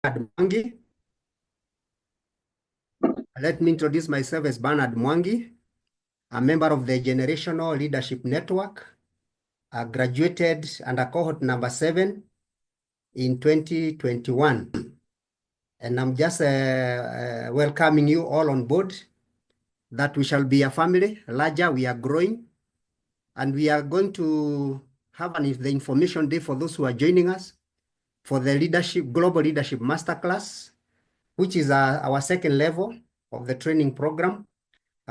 Mwangi. Let me introduce myself as Bernard Mwangi, a member of the Generational Leadership Network. I graduated under cohort number 7 in 2021. And I'm just welcoming you all on board that we shall be a family, larger, we are growing. And we are going to have the information day for those who are joining us for the Global Leadership Masterclass, which is our second level of the training program.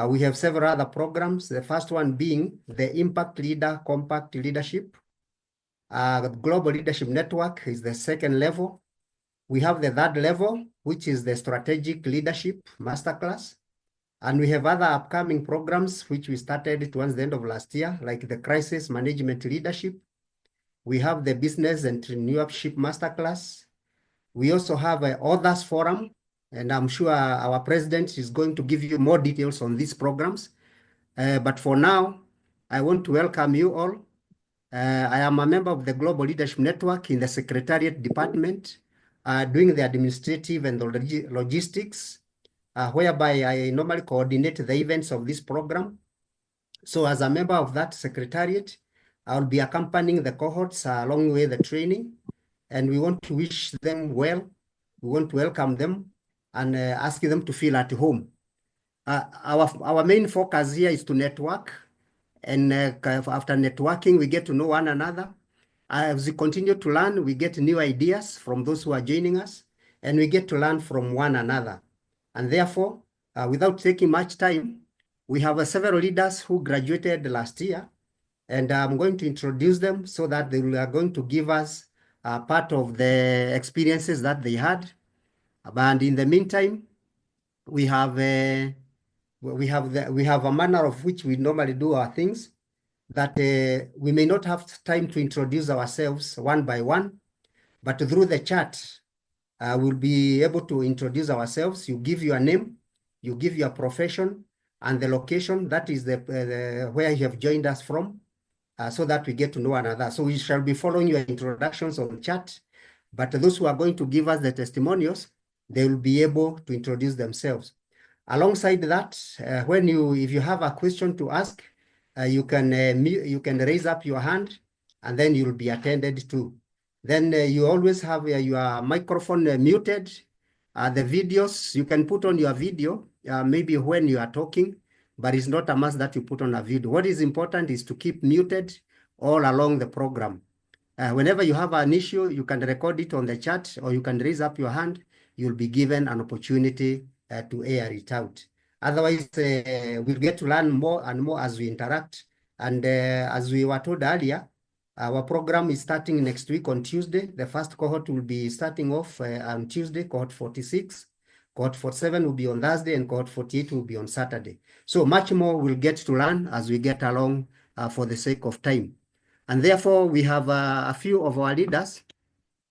We have several other programs. The first one being the Impact Leader Compact Leadership. Global Leadership Network is the second level. We have the third level, which is the Strategic Leadership Masterclass. And we have other upcoming programs, which we started towards the end of last year, like the Crisis Management Leadership. We have the Business Entrepreneurship Masterclass. We also have an Authors Forum, and I'm sure our president is going to give you more details on these programs. But for now, I want to welcome you all. I am a member of the Global Leadership Network in the Secretariat Department, doing the administrative and the logistics, whereby I normally coordinate the events of this program. So as a member of that Secretariat, I'll be accompanying the cohorts along with the training, and we want to wish them well. We want to welcome them and ask them to feel at home. Our main focus here is to network, and after networking, we get to know one another. As we continue to learn, we get new ideas from those who are joining us, and we get to learn from one another. And therefore, without taking much time, we have several leaders who graduated last year, and I'm going to introduce them so that they are going to give us part of the experiences that they had. And in the meantime, we have a manner of which we normally do our things, that we may not have time to introduce ourselves one by one, but through the chat, we'll be able to introduce ourselves. You give your name, you give your profession, and the location, that is where you have joined us from, so that we get to know one another. So we shall be following your introductions on chat, but those who are going to give us the testimonials, they will be able to introduce themselves. Alongside that, if you have a question to ask, you can raise up your hand, and then you'll be attended to. Then you always have your microphone muted. The videos, you can put on your video, maybe when you are talking, but it's not a must that you put on a video. What is important is to keep muted all along the program. Whenever you have an issue, you can record it on the chat, or you can raise up your hand. You'll be given an opportunity to air it out. Otherwise, we'll get to learn more and more as we interact. And as we were told earlier, our program is starting next week on Tuesday. The first cohort will be starting off on Tuesday, cohort 46. Cohort 47 will be on Thursday, and cohort 48 will be on Saturday. So much more we'll get to learn as we get along for the sake of time. And therefore, we have a few of our leaders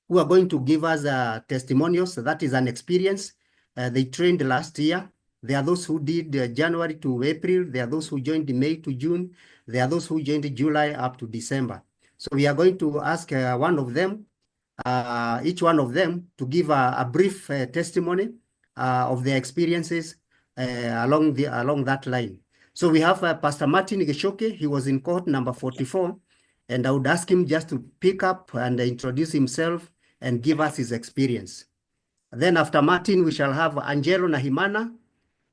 who are going to give us testimonials. So that is an experience. They trained last year. There are those who did January to April. There are those who joined May to June. There are those who joined July up to December. So we are going to ask one of them, each one of them, to give a brief testimony of their experiences along that line. So we have Pastor Martin Geshoke. He was in cohort number 44. And I would ask him just to pick up and introduce himself and give us his experience. Then after Martin, we shall have Angelo Nahimana.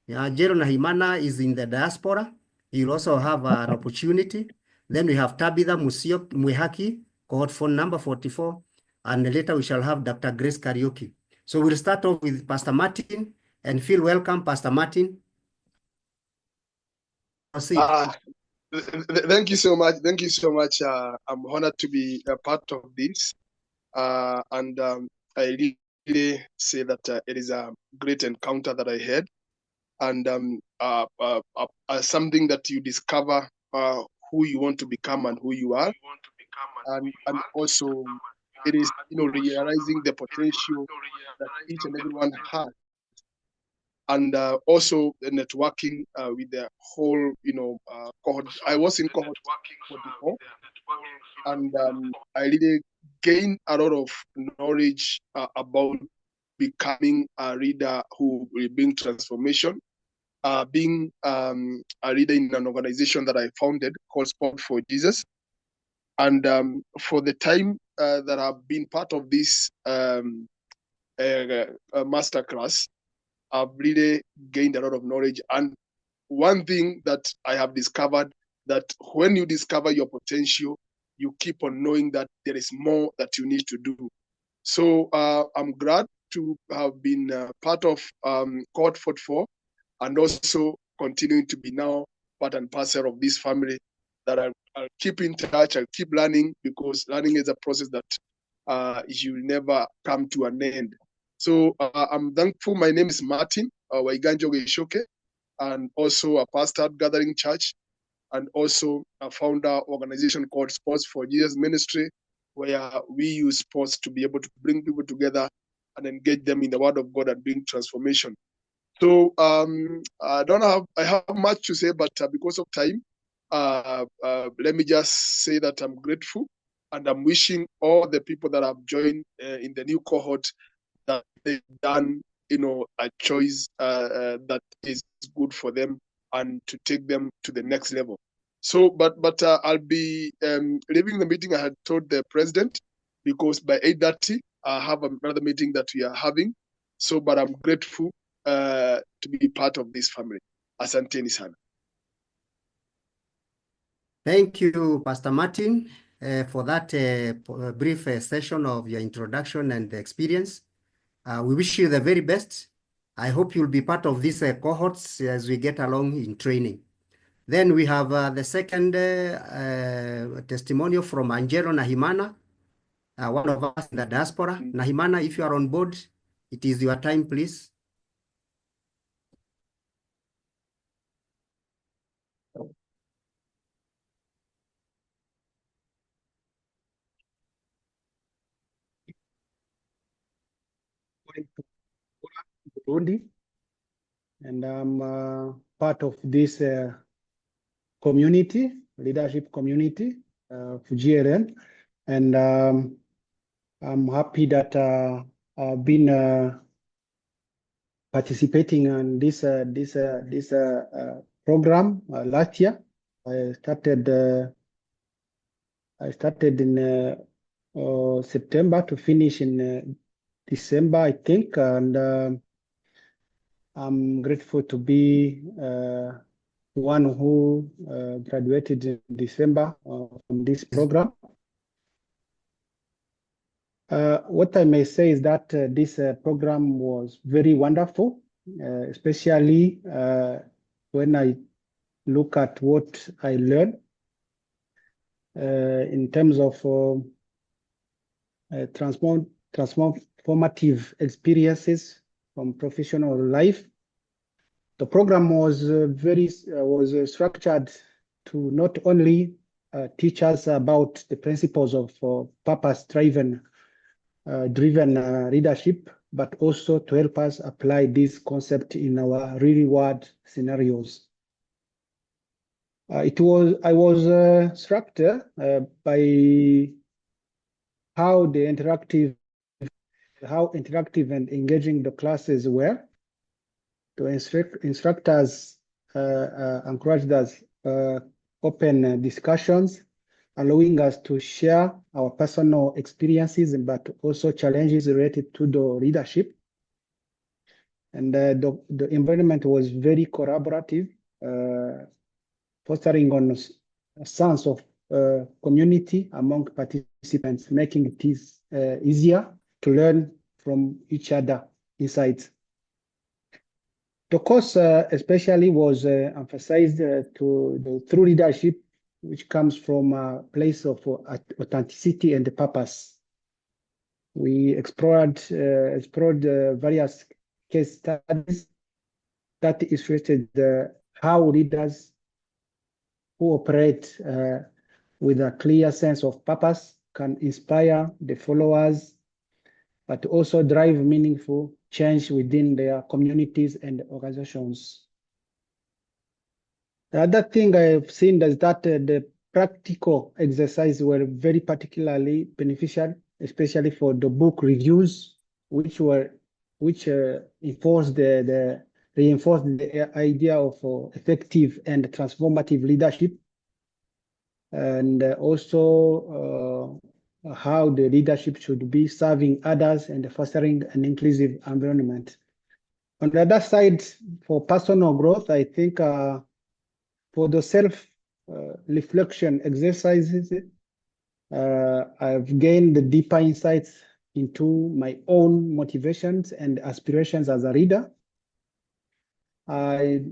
Angelo Nahimana is in the diaspora. He'll also have an opportunity. Then we have Tabitha Musiok Mwihaki, cohort phone number 44. And later we shall have Dr. Grace Karaoke. So we'll start off with Pastor Martin, and feel welcome, Pastor Martin. Thank you so much. Thank you so much. I'm honored to be a part of this. And I really say that it is a great encounter that I had. And something that you discover who you want to become and who you are. And also it is, realizing the potential that each and everyone has. And also the networking with the whole, cohort. I was in cohort 44, and I really gained a lot of knowledge about becoming a leader who will bring transformation, being a leader in an organization that I founded called Sport for Jesus. And for the time that I've been part of this masterclass, I've really gained a lot of knowledge. And one thing that I have discovered, that when you discover your potential, you keep on knowing that there is more that you need to do. So I'm glad to have been part of Cohort 44, and also continuing to be now part and parcel of this family, that I'll keep in touch, I'll keep learning, because learning is a process that you never come to an end. So I'm thankful. My name is Martin Waiganjo Geshoke, and also a pastor at Gathering Church, and also a founder organization called Sports for Jesus Ministry, where we use sports to be able to bring people together and engage them in the Word of God and bring transformation. So I have much to say, but because of time, let me just say that I'm grateful, and I'm wishing all the people that have joined in the new cohort that they've done, a choice that is good for them and to take them to the next level. So, but I'll be leaving the meeting. I had told the president, because by 8:30 I have another meeting that we are having. So, but I'm grateful to be part of this family. Asanteni sana. Thank you, Pastor Martin, for that brief session of your introduction and the experience. We wish you the very best. I hope you'll be part of these cohorts as we get along in training. Then we have the second testimonial from Angelo Nahimana, one of us in the diaspora. Nahimana, if you are on board, it is your time, please. Burundi, and I'm part of this community, leadership community for GLN, and I'm happy that I've been participating in this program last year. I started in September to finish in December, I think, and I'm grateful to be one who graduated in December from this program. What I may say is that this program was very wonderful, especially when I look at what I learned in terms of transformative experiences from professional life. The program was structured to not only teach us about the principles of purpose-driven leadership, but also to help us apply this concept in our real-world scenarios. I was struck by how interactive and engaging the classes were. The instructors encouraged us open discussions, allowing us to share our personal experiences, but also challenges related to the leadership. And the environment was very collaborative, fostering on a sense of community among participants, making it easier to learn from each other insights. The course especially was emphasized through leadership, which comes from a place of authenticity and purpose. We explored various case studies that illustrated how leaders who operate with a clear sense of purpose can inspire the followers, but also drive meaningful change within their communities and organizations. The other thing I've seen is that the practical exercises were very particularly beneficial, especially for the book reviews, which were which reinforce the idea of effective and transformative leadership, and also how the leadership should be serving others and fostering an inclusive environment. On the other side, for personal growth, I think for the self-reflection exercises, I've gained deeper insights into my own motivations and aspirations as a leader. I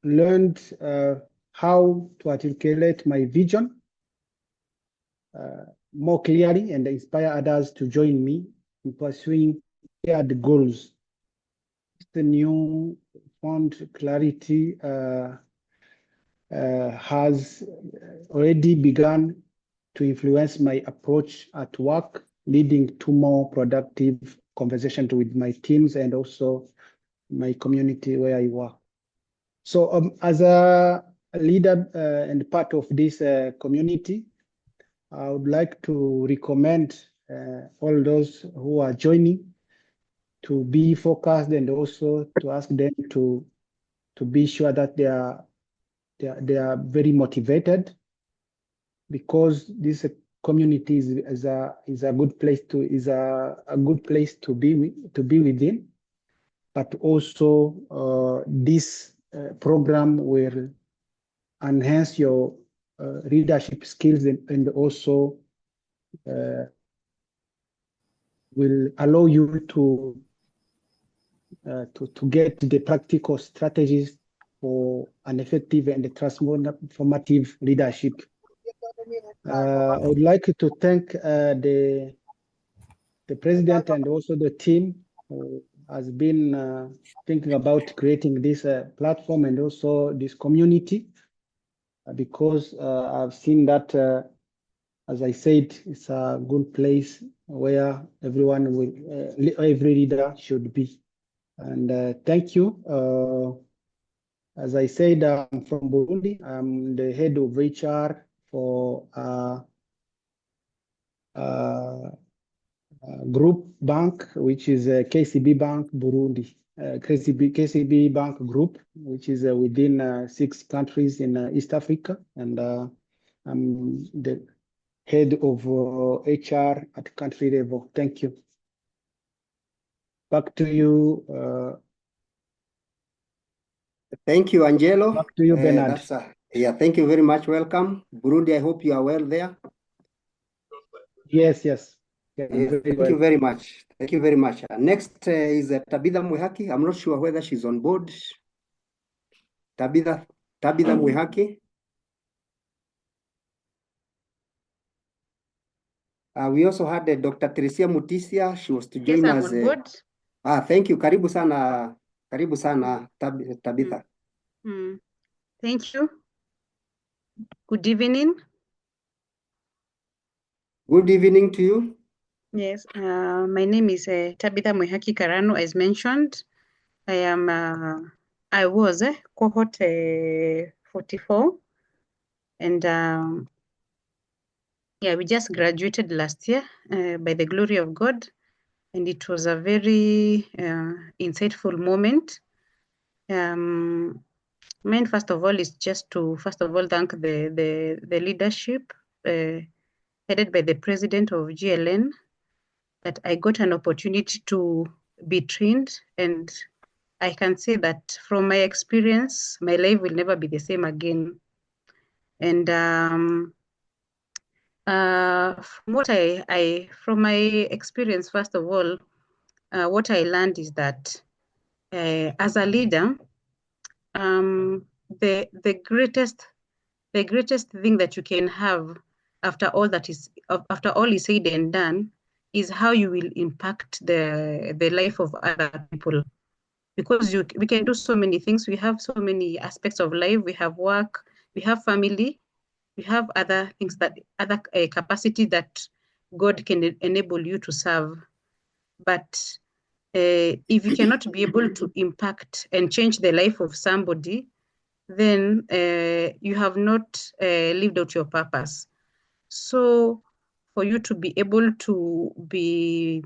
learned how to articulate my vision more clearly and inspire others to join me in pursuing shared goals. The new found clarity has already begun to influence my approach at work, leading to more productive conversations with my teams and also my community where I work. So as a leader and part of this community, I would like to recommend all those who are joining to be focused and also to ask them to be sure that they are very motivated, because this community is a good place to be within. But also this program will enhance your leadership skills and also will allow you to get the practical strategies for an effective and transformative leadership. I would like to thank the president and also the team who has been thinking about creating this platform and also this community, because I've seen that, as I said, it's a good place where every leader should be. And thank you. As I said, I'm from Burundi. I'm the head of HR for group bank, which is KCB Bank Burundi, KCB Bank Group, which is within 6 countries in East Africa. And I'm the head of HR at country level. Thank you. Back to you. Thank you, Angelo. Back to you, Bernard. Yeah, thank you very much. Welcome. Burundi, I hope you are well there. Yes. Yeah, thank you very much. Thank you very much. Next is Tabitha Mwihaki. I'm not sure whether she's on board. Tabitha Mwihaki. We also had Dr. Teresia Mutisia. She was to join us. Yes, I'm on board. Thank you. Karibu sana, Tabitha. Thank you. Good evening. Good evening to you. Yes, my name is Tabitha Mwihaki Karano, as mentioned. I was cohort 44, and yeah, we just graduated last year by the glory of God, and it was a very insightful moment. Mine, first of all, is just to thank the leadership headed by the president of GLN, that I got an opportunity to be trained, and I can say that from my experience, my life will never be the same again. And from my experience, first of all, what I learned is that as a leader, the greatest thing that you can have after all is said and done is how you will impact the life of other people. Because we can do so many things. We have so many aspects of life. We have work, we have family, we have other things, that other capacity that God can enable you to serve. But if you cannot be able to impact and change the life of somebody, then you have not lived out your purpose. So for you to be able to be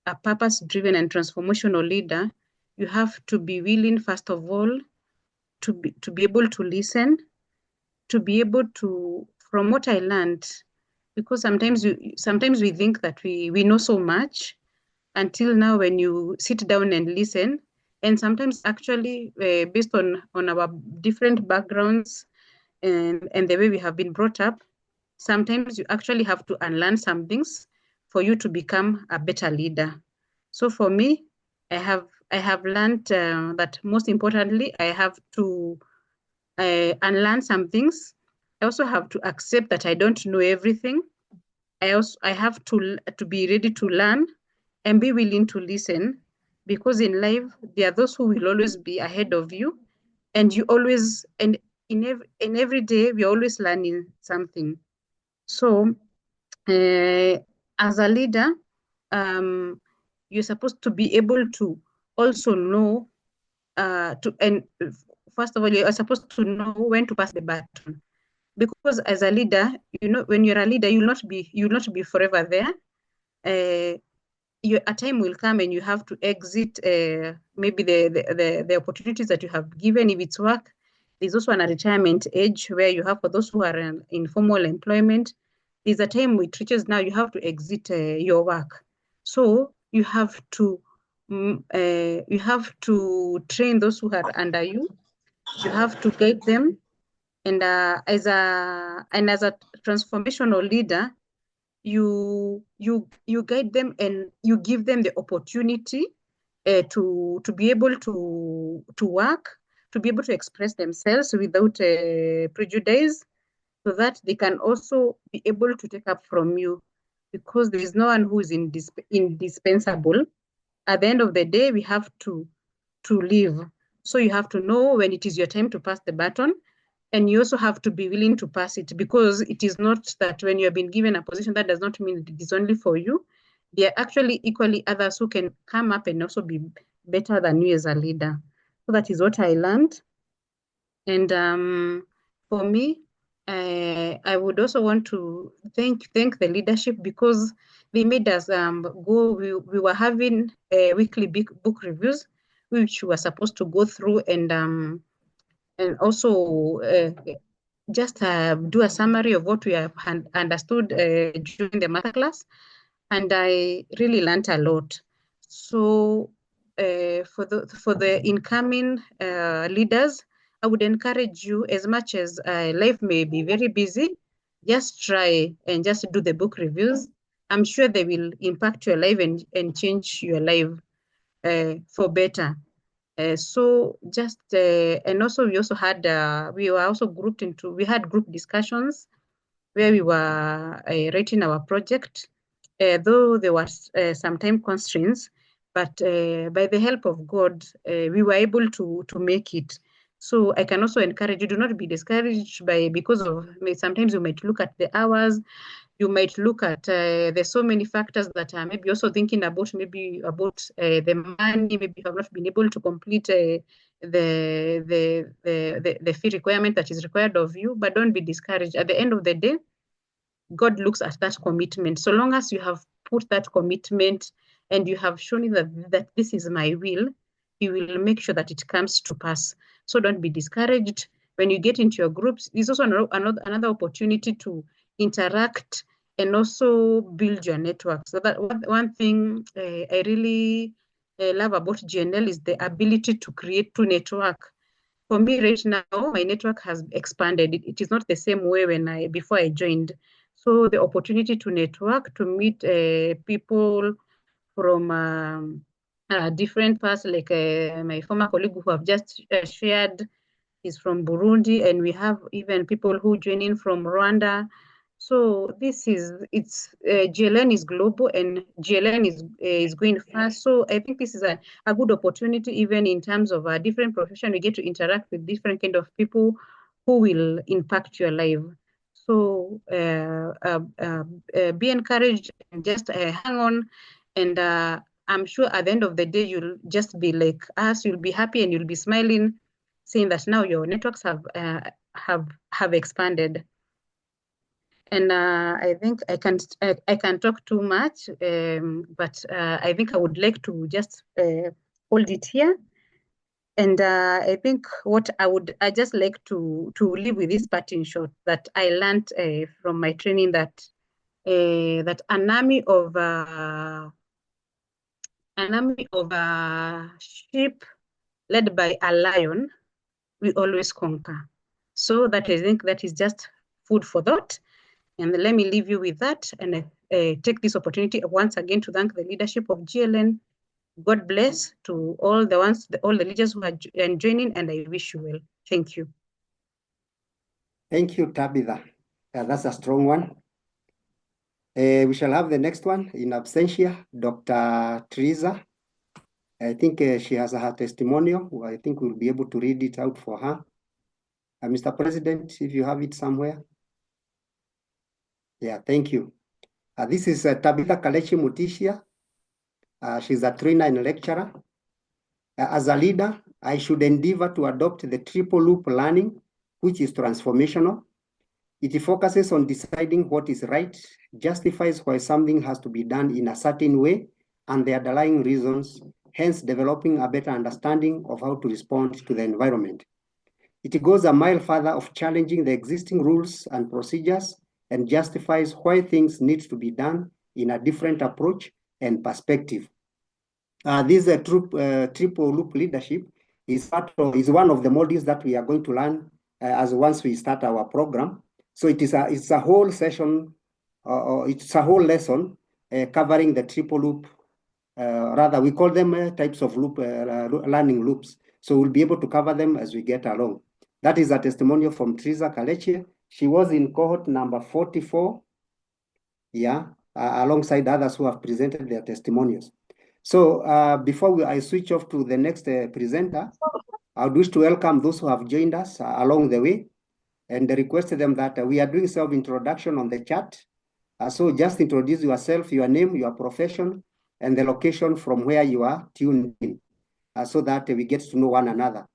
a purpose-driven and transformational leader, you have to be willing, first of all, to be able to listen, to be able to, from what I learned, because sometimes we think that we know so much until now when you sit down and listen. And sometimes actually, based on our different backgrounds and the way we have been brought up, sometimes you actually have to unlearn some things for you to become a better leader. So for me, I have learned that most importantly, I have to unlearn some things. I also have to accept that I don't know everything. I have to be ready to learn and be willing to listen, because in life there are those who will always be ahead of you, and you always, and in every day we're always learning something. So as a leader, you're supposed to be able to also know first of all, you are supposed to know when to pass the baton, because as a leader, when you're a leader, you'll not be forever there. A time will come and you have to exit maybe the opportunities that you have given. If it's work, there's also a retirement age where you have, for those who are in informal employment, there's a time which reaches now you have to exit your work. So you have to train those who are under you. You have to guide them, and as a transformational leader, you guide them and you give them the opportunity to be able to work, to be able to express themselves without prejudice, so that they can also be able to take up from you, because there is no one who is indispensable. At the end of the day, we have to live. So you have to know when it is your time to pass the baton, and you also have to be willing to pass it, because it is not that when you have been given a position, that does not mean it is only for you. There are actually equally others who can come up and also be better than you as a leader. So that is what I learned. And for me, I would also want to thank the leadership, because they made us go. We were having weekly book reviews, which we were supposed to go through and also just do a summary of what we have understood during the masterclass. And I really learned a lot. So for the incoming leaders, I would encourage you, as much as life may be very busy, just try and just do the book reviews. I'm sure they will impact your life and change your life for better. So just and also we also had we were also grouped into, we had group discussions where we were writing our project, though there was some time constraints, but by the help of God, we were able to make it. So I can also encourage you, do not be discouraged because of, sometimes you might look at the hours, you might look at there's so many factors that are maybe also thinking about, maybe about the money, maybe you have not been able to complete the fee requirement that is required of you, but don't be discouraged. At the end of the day, God looks at that commitment. So long as you have put that commitment and you have shown that this is my will, He will make sure that it comes to pass. So don't be discouraged. When you get into your groups, there's also another opportunity to interact and also build your network. So that one thing I really love about GNL is the ability to create to network. For me right now, my network has expanded. It is not the same way before I joined. So the opportunity to network, to meet people from different parts, like my former colleague who have just shared is from Burundi, and we have even people who join in from Rwanda. So GLN is global, and GLN is going fast. So I think this is a good opportunity, even in terms of a different profession. We get to interact with different kind of people who will impact your life. So be encouraged and just hang on. And I'm sure at the end of the day, you'll just be like us. You'll be happy and you'll be smiling, saying that now your networks have expanded. And I think I can talk too much, but I think I would like to just hold it here. And I think what I just like to leave with this part in short, that I learned from my training that an army of sheep led by a lion, we always conquer. So that I think that is just food for thought. And let me leave you with that, and take this opportunity once again to thank the leadership of GLN. God bless to all all the leaders who are joining, and I wish you well. Thank you. Thank you, Tabitha. That's a strong one. We shall have the next one in absentia, Dr. Teresa. I think she has her testimonial. I think we'll be able to read it out for her. Mr. President, if you have it somewhere. Yeah, thank you. This is Tabitha Kalechi Mutishia. She's a trainer and lecturer. As a leader, I should endeavor to adopt the triple loop learning, which is transformational. It focuses on deciding what is right, justifies why something has to be done in a certain way, and the underlying reasons, hence developing a better understanding of how to respond to the environment. It goes a mile further of challenging the existing rules and procedures and justifies why things need to be done in a different approach and perspective. This triple loop leadership is one of the modules that we are going to learn as once we start our program. So it's a whole session, it's a whole lesson covering the triple loop. Rather, we call them types of loop learning loops. So we'll be able to cover them as we get along. That is a testimonial from Teresa Kalechi. She was in cohort number 44, alongside others who have presented their testimonials. So before I switch off to the next presenter, I would wish to welcome those who have joined us along the way and request them that we are doing self-introduction on the chat. So just introduce yourself, your name, your profession, and the location from where you are tuned in, so that we get to know one another.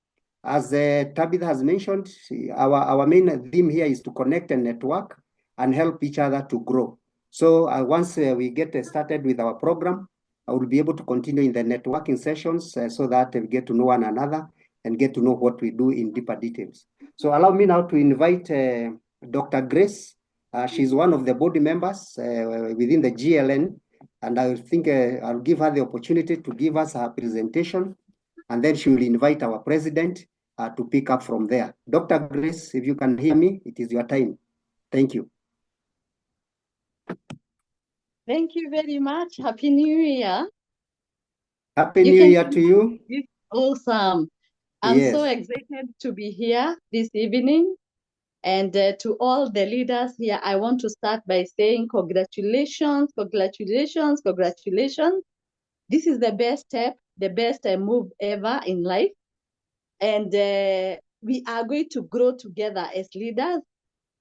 As Tabitha has mentioned, our main theme here is to connect and network and help each other to grow. So once we get started with our program, I will be able to continue in the networking sessions so that we get to know one another and get to know what we do in deeper details. So allow me now to invite Dr. Grace. She's one of the board members within the GLN, and I think I'll give her the opportunity to give us her presentation, and then she will invite our president to pick up from there. Dr. Grace, if you can hear me, it is your time. Thank you. Thank you very much. Happy New Year. Happy New Year to you. Awesome. I'm so excited to be here this evening. And to all the leaders here, I want to start by saying congratulations, congratulations, congratulations. This is the best step, the best move ever in life. And we are going to grow together as leaders.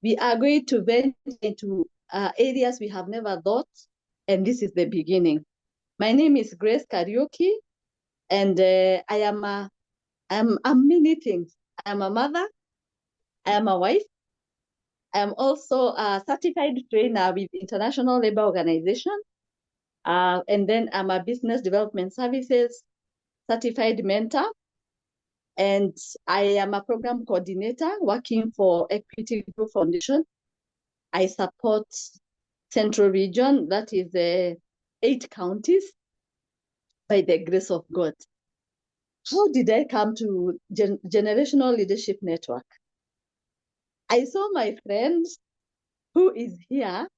We are going to venture into areas we have never thought. And this is the beginning. My name is Grace Karaoke, and I'm many things. I am a mother, I am a wife, I am also a certified trainer with International Labour Organization, and then I'm a business development services certified mentor, and I am a program coordinator working for Equity Group Foundation. I support Central Region, that is 8 counties, by the grace of God. How did I come to Generational Leadership Network? I saw my friend who is here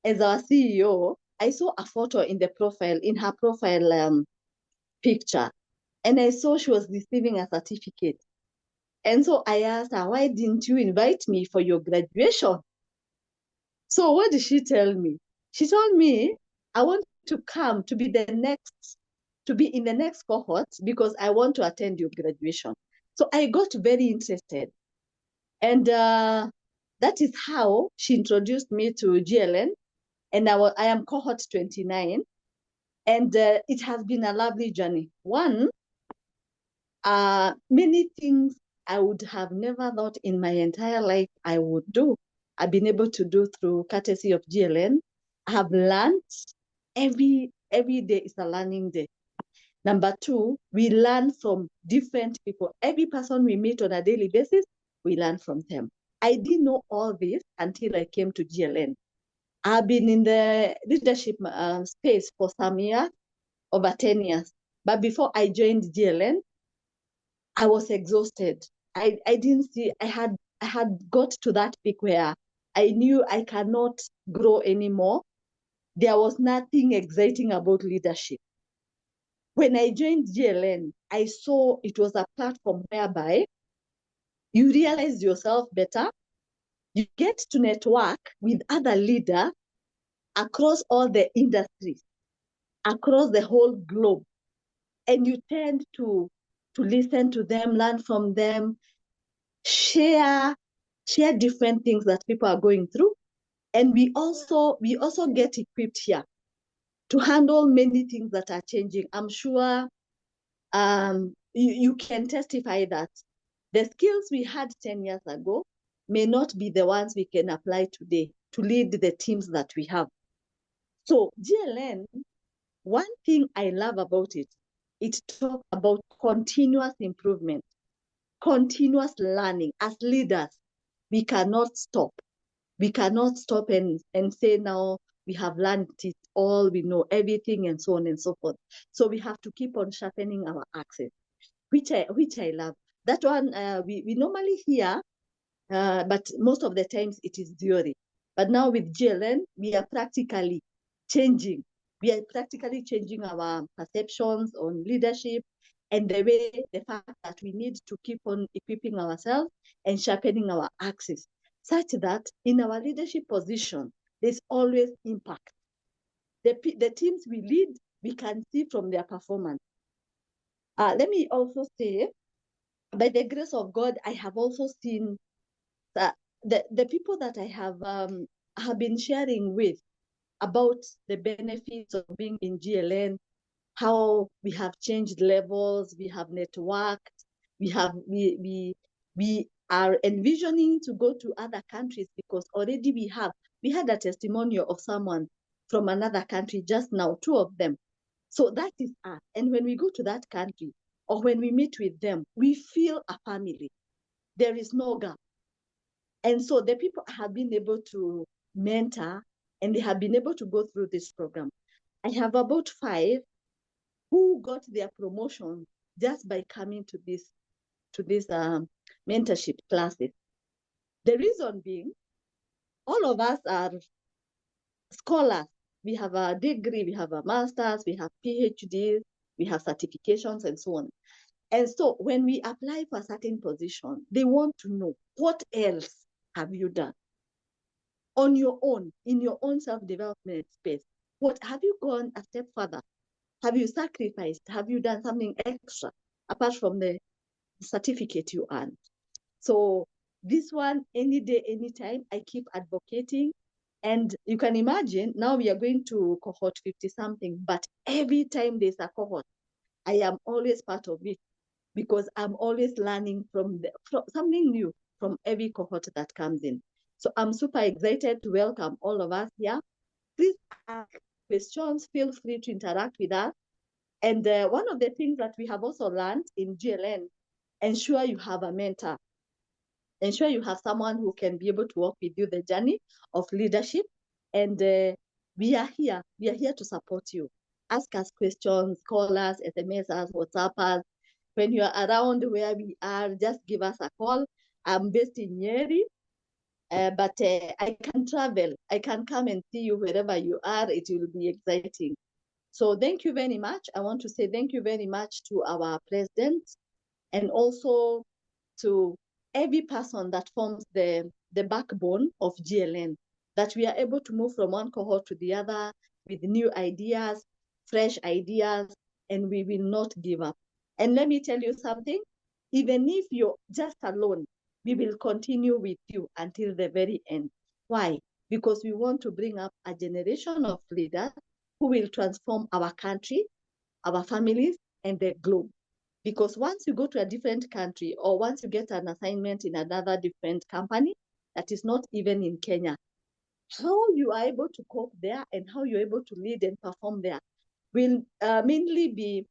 as our CEO. I saw a photo in the profile, in her profile picture, and I saw she was receiving a certificate. And so I asked her, why didn't you invite me for your graduation? So what did she tell me? She told me, I want to come to be in the next cohort because I want to attend your graduation. So I got very interested. And that is how she introduced me to GLN. And I am cohort 29. And it has been a lovely journey. One, many things I would have never thought in my entire life I would do. I've been able to do through courtesy of GLN. I have learned every day is a learning day. Number two, we learn from different people. Every person we meet on a daily basis, we learn from them. I didn't know all this until I came to GLN. I've been in the leadership space for some years, over 10 years. But before I joined GLN, I was exhausted. I didn't see, I had got to that peak where I knew I cannot grow anymore. There was nothing exciting about leadership. When I joined GLN, I saw it was a platform whereby you realize yourself better, you get to network with other leaders across all the industries, across the whole globe, and you tend to listen to them, learn from them, share different things that people are going through. And we also get equipped here to handle many things that are changing. I'm sure you can testify that the skills we had 10 years ago may not be the ones we can apply today to lead the teams that we have. So GLN, one thing I love about it, it talks about continuous improvement, continuous learning. As leaders, we cannot stop. We cannot stop and say now we have learned it all, we know everything, and so on and so forth. So we have to keep on sharpening our axes, which I love. That one we normally hear, but most of the times it is theory. But now with GLN, we are practically changing. We are practically changing our perceptions on leadership and the fact that we need to keep on equipping ourselves and sharpening our axes, such that in our leadership position, there's always impact. The teams we lead, we can see from their performance. Let me also say, by the grace of God, I have also seen that the people that I have been sharing with about the benefits of being in GLN, how we have changed levels, we have networked, we are envisioning to go to other countries because already we had a testimonial of someone from another country just now, 2 of them. So that is us. And when we go to that country or when we meet with them, we feel a family. There is no gap. And so the people have been able to mentor and they have been able to go through this program. I have about 5 who got their promotion just by coming to this mentorship classes. The reason being, all of us are scholars. We have a degree, we have a master's, we have PhDs, we have certifications and so on. And so when we apply for a certain position, they want to know, what else have you done on your own, in your own self-development space? What have you gone a step further? Have you sacrificed? Have you done something extra apart from the certificate you earned? So this one, any day, anytime, I keep advocating. And you can imagine, now we are going to cohort 50 something, but every time there's a cohort, I am always part of it because I'm always learning from something new from every cohort that comes in. So I'm super excited to welcome all of us here. Please ask questions, feel free to interact with us. And one of the things that we have also learned in GLN, ensure you have a mentor. Ensure you have someone who can be able to walk with you the journey of leadership. And we are here to support you. Ask us questions, call us, SMS us, WhatsApp us. When you are around where we are, just give us a call. I'm based in Nyeri, but I can travel. I can come and see you wherever you are. It will be exciting. So thank you very much. I want to say thank you very much to our president and also to every person that forms the backbone of GLN, that we are able to move from one cohort to the other with new ideas, fresh ideas, and we will not give up. And let me tell you something, even if you're just alone, we will continue with you until the very end. Why? Because we want to bring up a generation of leaders who will transform our country, our families, and the globe. Because once you go to a different country or once you get an assignment in another different company, that is not even in Kenya. How you are able to cope there and how you're able to lead and perform there will mainly be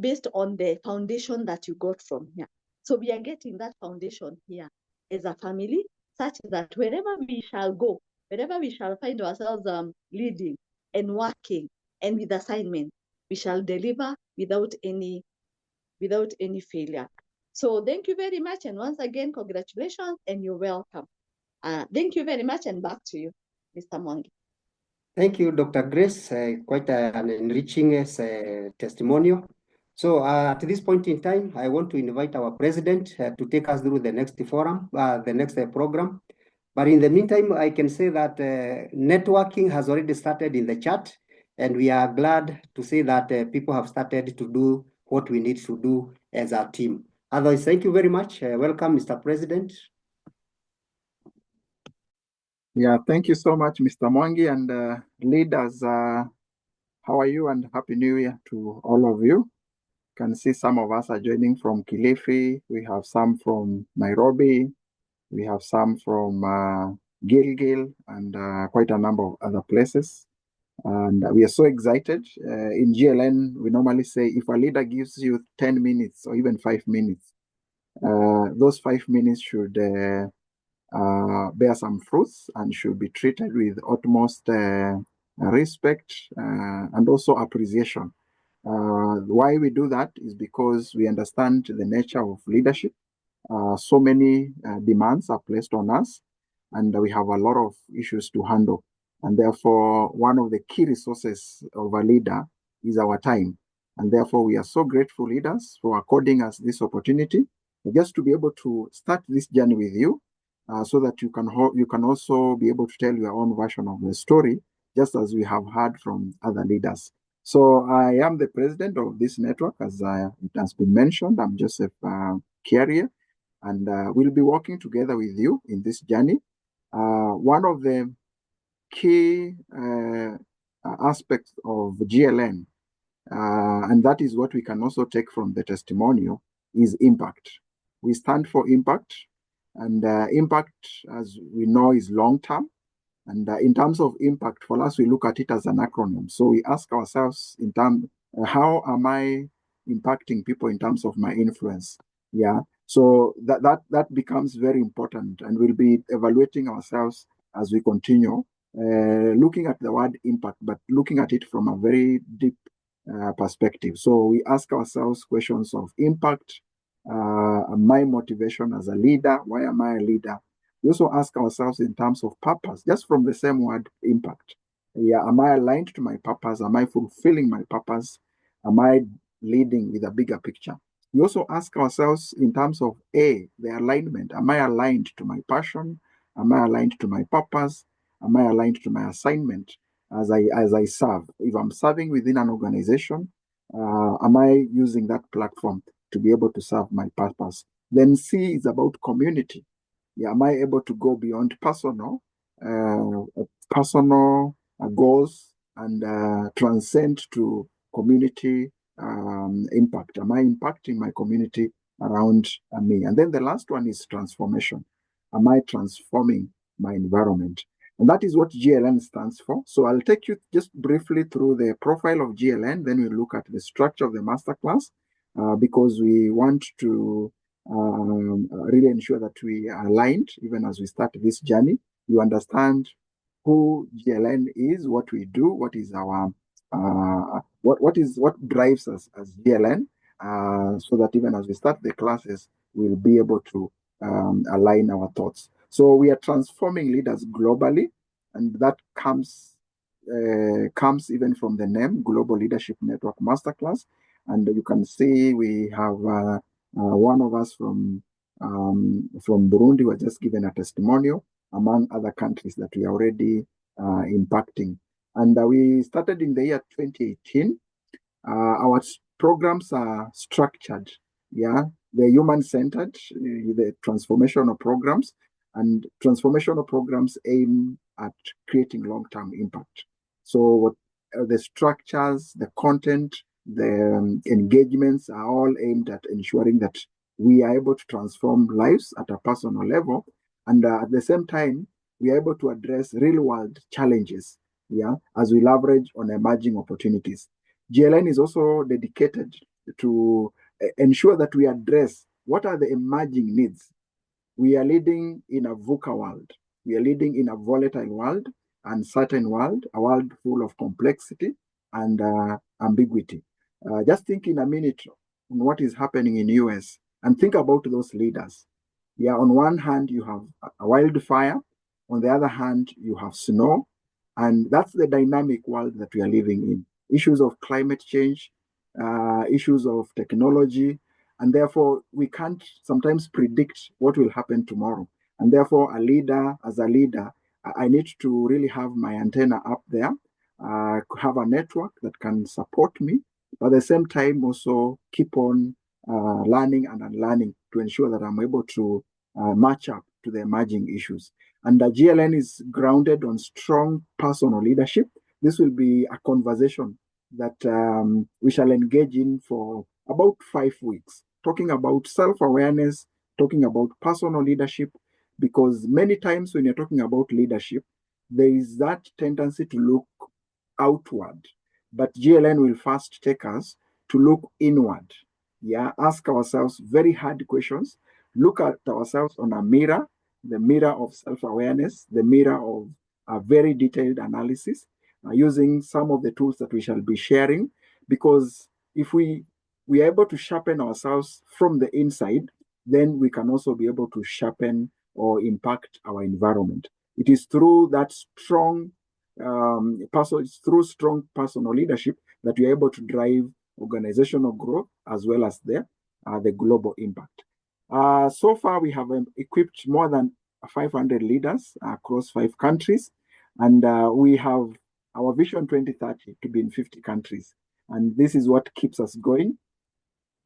based on the foundation that you got from here. So we are getting that foundation here as a family, such that wherever we shall go, wherever we shall find ourselves leading and working and with assignment, we shall deliver without any failure. So thank you very much. And once again, congratulations and you're welcome. Thank you very much and back to you, Mr. Mwangi. Thank you, Dr. Grace. Quite an enriching testimonial. So at this point in time, I want to invite our president to take us through the next forum, the next program. But in the meantime, I can say that networking has already started in the chat, and we are glad to say that people have started to do what we need to do as a team. Otherwise, thank you very much. Welcome, Mr. President. Yeah, thank you so much, Mr. Mwangi, and leaders. How are you? And Happy New Year to all of you. You can see some of us are joining from Kilifi. We have some from Nairobi. We have some from Gilgil and quite a number of other places. And we are so excited. In GLN, we normally say if a leader gives you 10 minutes or even 5 minutes, those 5 minutes should bear some fruits and should be treated with utmost respect and also appreciation. Why we do that is because we understand the nature of leadership. So many demands are placed on us, and we have a lot of issues to handle. And therefore, one of the key resources of a leader is our time. And therefore, we are so grateful, leaders, for according us this opportunity just to be able to start this journey with you, so that you can also be able to tell your own version of the story, just as we have heard from other leaders. So I am the president of this network, as it has been mentioned. I'm Joseph Kiarie, and we'll be working together with you in this journey. One of the key aspects of GLN, and that is what we can also take from the testimonial, is impact. We stand for impact. And impact, as we know, is long-term. And in terms of impact, for us, we look at it as an acronym. So we ask ourselves, in terms, how am I impacting people in terms of my influence? Yeah. So that becomes very important, and we'll be evaluating ourselves as we continue, looking at the word impact, but looking at it from a very deep perspective. So we ask ourselves questions of impact. My motivation as a leader, why am I a leader? We also ask ourselves in terms of purpose, just from the same word impact. Yeah, am I aligned to my purpose? Am I fulfilling my purpose? Am I leading with a bigger picture? We also ask ourselves in terms of the alignment. Am I aligned to my passion? Am I aligned to my purpose? Am I aligned to my assignment as I serve? If I'm serving within an organization, am I using that platform to be able to serve my purpose? Then C is about community. Yeah, am I able to go beyond personal goals and transcend to community impact? Am I impacting my community around me? And then the last one is transformation. Am I transforming my environment? And that is what GLN stands for. So I'll take you just briefly through the profile of GLN, then we'll look at the structure of the masterclass, because we want to really ensure that we are aligned even as we start this journey. You understand who GLN is, what we do, what is our what drives us as GLN, so that even as we start the classes, we'll be able to align our thoughts. So we are transforming leaders globally, and that comes even from the name Global Leadership Network Masterclass. And you can see we have one of us from Burundi who was just given a testimonial, among other countries that we are already impacting. And we started in the year 2018. Our programs are structured, yeah, they're human-centered, the transformational programs, and transformational programs aim at creating long-term impact. So the structures, the content, the engagements are all aimed at ensuring that we are able to transform lives at a personal level, And at the same time, we are able to address real-world challenges, as we leverage on emerging opportunities. GLN is also dedicated to ensure that we address what are the emerging needs. We are leading in a VUCA world. We are leading in a volatile world, uncertain world, a world full of complexity and ambiguity. Just think in a minute on what is happening in US and think about those leaders. On one hand, you have a wildfire. On the other hand, you have snow. And that's the dynamic world that we are living in. Issues of climate change, issues of technology, and therefore we can't sometimes predict what will happen tomorrow. And therefore, as a leader, I need to really have my antenna up there, have a network that can support me, but at the same time also keep on learning and unlearning to ensure that I'm able to match up to the emerging issues. And the GLN is grounded on strong personal leadership. This will be a conversation that we shall engage in for about 5 weeks, talking about self-awareness, talking about personal leadership, because many times when you're talking about leadership, there is that tendency to look outward. But GLN will first take us to look inward. Ask ourselves very hard questions, look at ourselves on a mirror, the mirror of self-awareness, the mirror of a very detailed analysis, using some of the tools that we shall be sharing, because if we are able to sharpen ourselves from the inside, then we can also be able to sharpen or impact our environment. It is through that strong strong personal leadership that we are able to drive organizational growth as well as the global impact. So far, we have equipped more than 500 leaders across 5 countries, and we have our Vision 2030 to be in 50 countries. And this is what keeps us going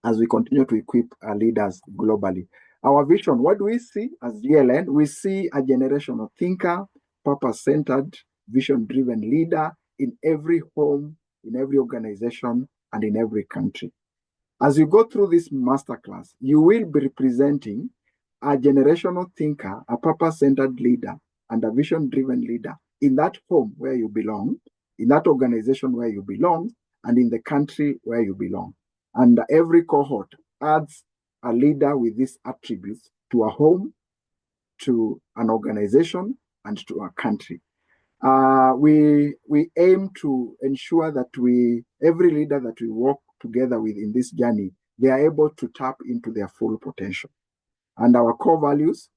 as we continue to equip our leaders globally. Our vision, what do we see as GLN? We see a generational thinker, purpose-centered, vision-driven leader in every home, in every organization, and in every country. As you go through this masterclass, you will be representing a generational thinker, a purpose-centered leader, and a vision-driven leader in that home where you belong, in that organization where you belong, and in the country where you belong. And every cohort adds a leader with these attributes to a home, to an organization, and to a country. We aim to ensure that every leader that we work together with in this journey, they are able to tap into their full potential. And our core values,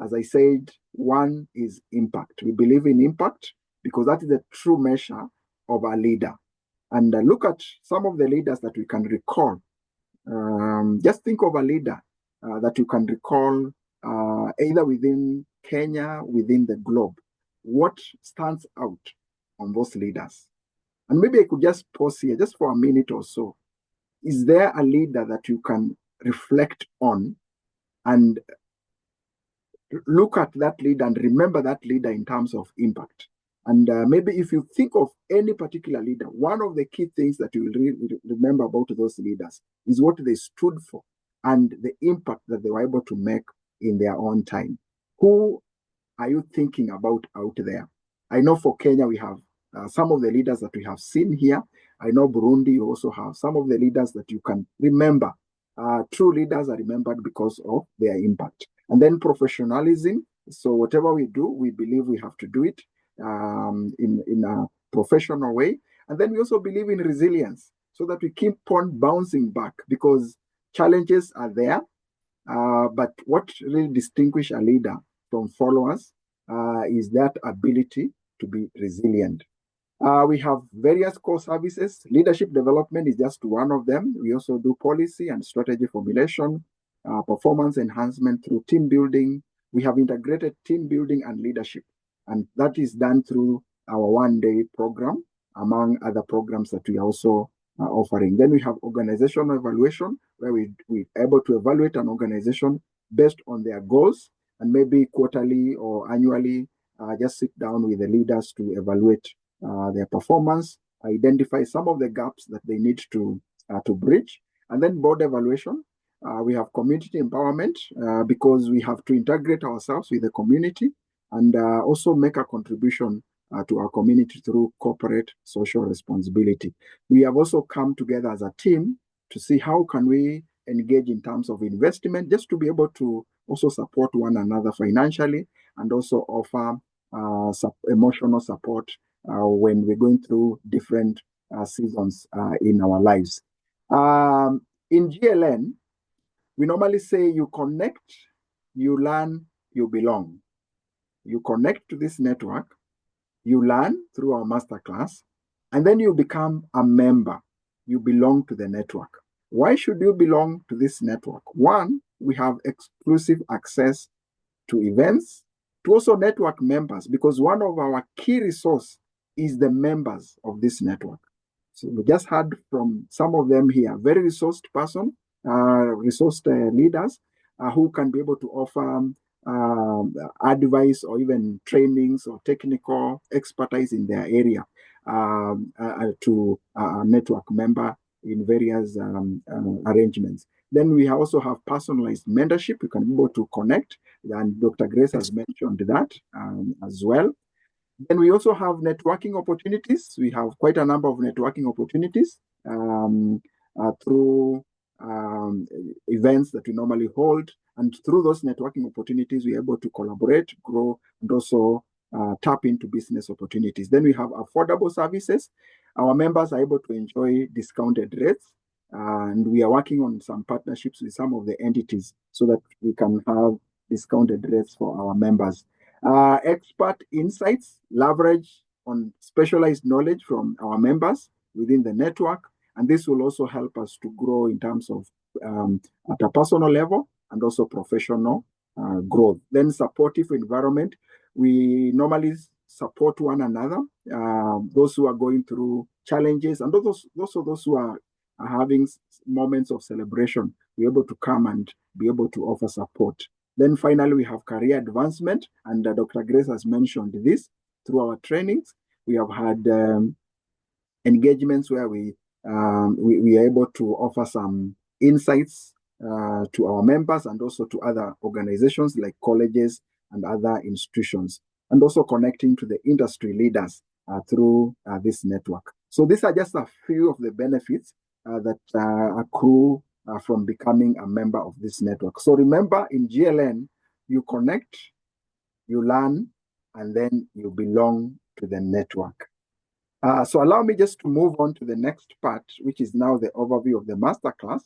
as I said, one is impact. We believe in impact because that is the true measure of a leader. And look at some of the leaders that we can recall. Just think of a leader that you can recall either within Kenya, within the globe. What stands out on those leaders? And maybe I could just pause here just for a minute or so. Is there a leader that you can reflect on and look at that leader and remember that leader in terms of impact? And maybe if you think of any particular leader, one of the key things that you will remember about those leaders is what they stood for and the impact that they were able to make in their own time. Who are you thinking about out there? I know for Kenya, we have some of the leaders that we have seen here. I know Burundi, you also have some of the leaders that you can remember. True leaders are remembered because of their impact. And then professionalism. So whatever we do, we believe we have to do it in a professional way. And then we also believe in resilience so that we keep on bouncing back because challenges are there. But what really distinguishes a leader from followers is that ability to be resilient. We have various core services. Leadership development is just one of them. We also do policy and strategy formulation, performance enhancement through team building. We have integrated team building and leadership. And that is done through our one-day program, among other programs that we are also offering. Then we have organizational evaluation, where we're able to evaluate an organization based on their goals, and maybe quarterly or annually, just sit down with the leaders to evaluate their performance, identify some of the gaps that they need to bridge. And then board evaluation, we have community empowerment because we have to integrate ourselves with the community and also make a contribution to our community through corporate social responsibility. We have also come together as a team to see how can we engage in terms of investment, just to be able to also support one another financially and also offer emotional support when we're going through different seasons in our lives. In GLN, we normally say you connect, you learn, you belong. You connect to this network, you learn through our masterclass, and then you become a member. You belong to the network. Why should you belong to this network? One, we have exclusive access to events, to also network members, because one of our key resources is the members of this network. So we just heard from some of them here, very resourced person, resourced leaders who can be able to offer advice or even trainings or technical expertise in their area to a network member in various arrangements. Then we also have personalized mentorship. You can be able to connect, and Dr. Grace has mentioned that as well. Then we also have networking opportunities. We have quite a number of networking opportunities through events that we normally hold. And through those networking opportunities, we're able to collaborate, grow, and also tap into business opportunities. Then we have affordable services. Our members are able to enjoy discounted rates. And we are working on some partnerships with some of the entities so that we can have discounted rates for our members. Expert insights, leverage on specialized knowledge from our members within the network. And this will also help us to grow in terms of at a personal level and also professional growth. Then supportive environment. We normally support one another, those who are going through challenges and those who are having moments of celebration. We're able to come and be able to offer support. Then finally, we have career advancement, and Dr. Grace has mentioned this through our trainings. We have had engagements where we are able to offer some insights to our members and also to other organizations like colleges and other institutions, and also connecting to the industry leaders through this network. So these are just a few of the benefits that accrue from becoming a member of this network. So remember, in GLN, you connect, you learn, and then you belong to the network. So allow me just to move on to the next part, which is now the overview of the masterclass.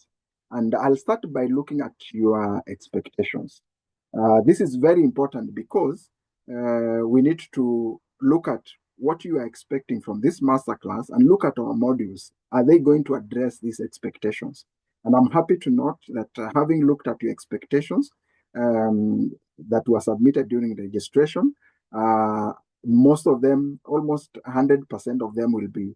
And I'll start by looking at your expectations. This is very important because we need to look at what you are expecting from this masterclass and look at our modules. Are they going to address these expectations? And I'm happy to note that having looked at your expectations that were submitted during the registration, most of them, almost 100% of them will be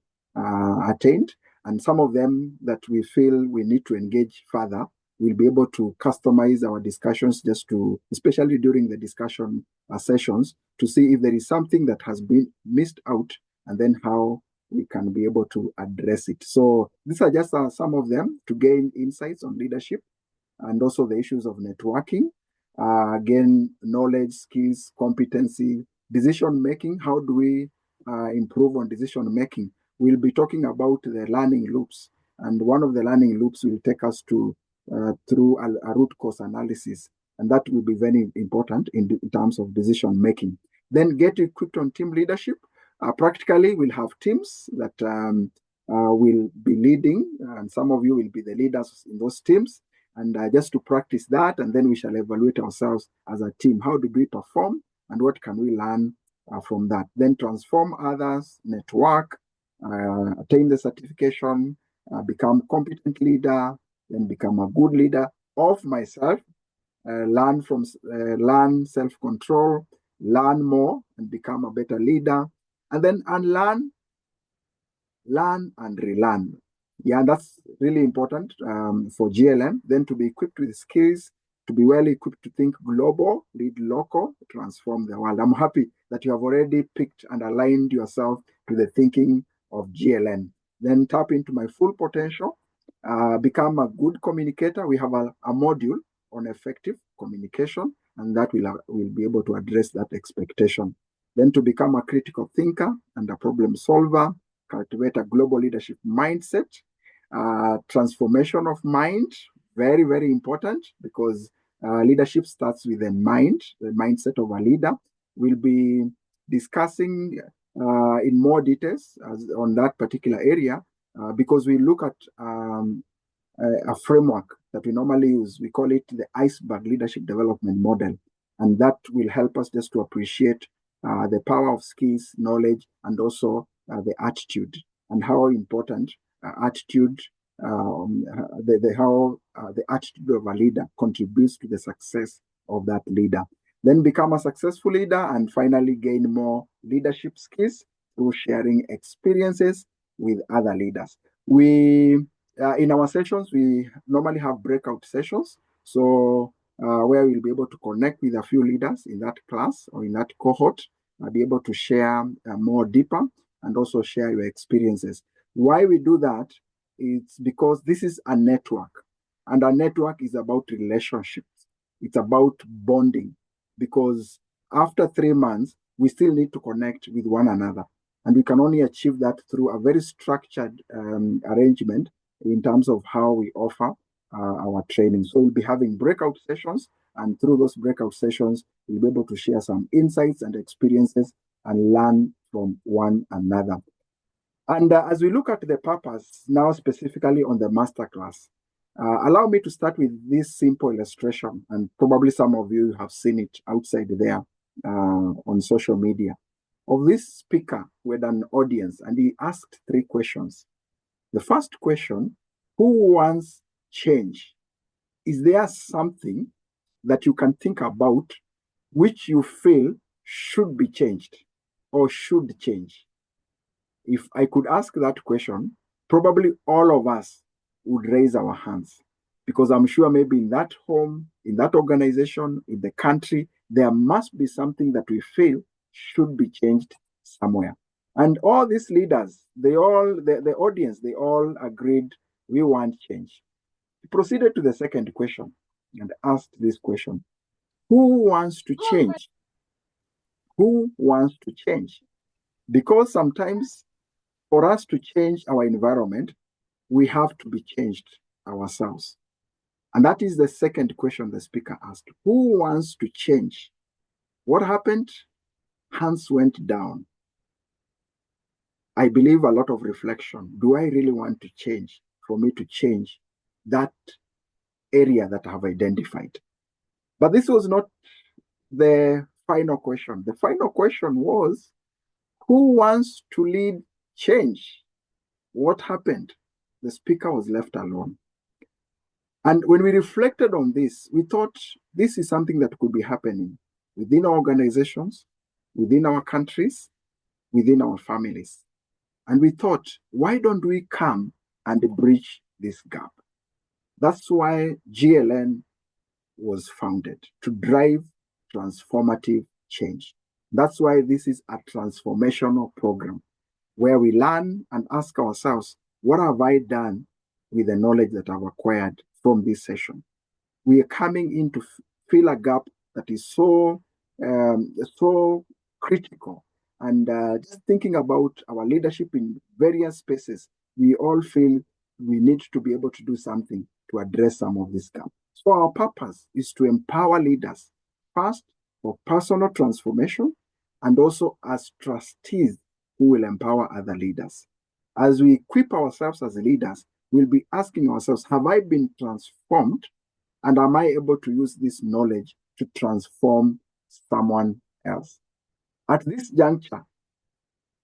attained. And some of them that we feel we need to engage further, we'll be able to customize our discussions just to, especially during the discussion sessions, to see if there is something that has been missed out and then how we can be able to address it. So these are just some of them to gain insights on leadership and also the issues of networking, gain knowledge, skills, competency, decision-making. How do we improve on decision-making? We'll be talking about the learning loops. And one of the learning loops will take us to through a root cause analysis. And that will be very important in terms of decision-making. Then get equipped on team leadership. Practically, we'll have teams that will be leading, and some of you will be the leaders in those teams. And just to practice that, and then we shall evaluate ourselves as a team. How did we perform, and what can we learn from that? Then transform others, network, attain the certification, become competent leader, then become a good leader of myself, learn self-control, learn more, and become a better leader, and then unlearn, learn, and relearn. Yeah, that's really important for GLN. Then to be equipped with skills, to be well equipped to think global, lead local, transform the world. I'm happy that you have already picked and aligned yourself to the thinking of GLN. Then tap into my full potential, become a good communicator. We have a module on effective communication, and that will be able to address that expectation. Then to become a critical thinker and a problem solver, cultivate a global leadership mindset, transformation of mind, very, very important, because leadership starts with the mind, the mindset of a leader. We'll be discussing in more details on that particular area, because we look at a framework that we normally use. We call it the iceberg leadership development model. And that will help us just to appreciate the power of skills, knowledge, and also the attitude, and how important attitude, how the attitude of a leader contributes to the success of that leader. Then become a successful leader, and finally gain more leadership skills through sharing experiences with other leaders. In our sessions, we normally have breakout sessions, so where we'll be able to connect with a few leaders in that class or in that cohort, be able to share more deeper and also share your experiences. Why we do that? It's because this is a network, and a network is about relationships. It's about bonding, because after 3 months, we still need to connect with one another. And we can only achieve that through a very structured arrangement in terms of how we offer our training. So we'll be having breakout sessions, and through those breakout sessions, we'll be able to share some insights and experiences and learn from one another. And as we look at the purpose, now specifically on the masterclass, allow me to start with this simple illustration, and probably some of you have seen it outside there on social media, of this speaker with an audience, and he asked 3 questions. The first question: who wants change? Is there something that you can think about which you feel should be changed or should change? If I could ask that question, probably all of us would raise our hands, because I'm sure maybe in that home, in that organization, in the country, there must be something that we feel should be changed somewhere. And all these leaders, the audience, they all agreed, we want change. He proceeded to the second question and asked this question: who wants to change? Who wants to change? Because sometimes for us to change our environment, we have to be changed ourselves. And that is the second question the speaker asked: who wants to change? What happened? Hands went down. I believe a lot of reflection. Do I really want to change, for me to change that area that I have identified? But this was not the final question. The final question was, who wants to lead change? What happened? The speaker was left alone. And when we reflected on this, we thought this is something that could be happening within our organizations, within our countries, within our families. And we thought, why don't we come and bridge this gap? That's why GLN was founded, to drive transformative change. That's why this is a transformational program where we learn and ask ourselves, what have I done with the knowledge that I've acquired from this session? We are coming in to fill a gap that is so critical. And just thinking about our leadership in various spaces, we all feel we need to be able to do something to address some of this gap. So our purpose is to empower leaders, first for personal transformation, and also as trustees who will empower other leaders. As we equip ourselves as leaders, we'll be asking ourselves, have I been transformed? And am I able to use this knowledge to transform someone else? At this juncture,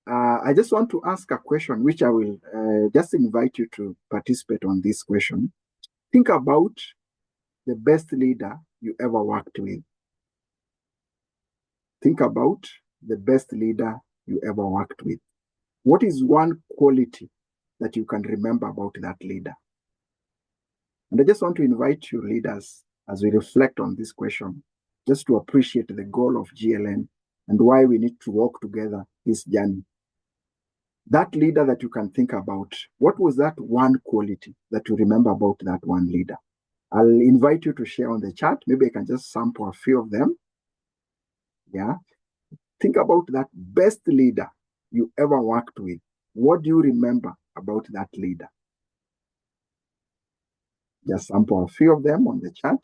I just want to ask a question, which I will just invite you to participate on this question. Think about the best leader you ever worked with. Think about the best leader you ever worked with. What is one quality that you can remember about that leader? And I just want to invite you leaders, as we reflect on this question, just to appreciate the goal of GLN and why we need to walk together this journey. That leader that you can think about, what was that one quality that you remember about that one leader? I'll invite you to share on the chat. Maybe I can just sample a few of them. Yeah. Think about that best leader you ever worked with. What do you remember about that leader? Just sample a few of them on the chat.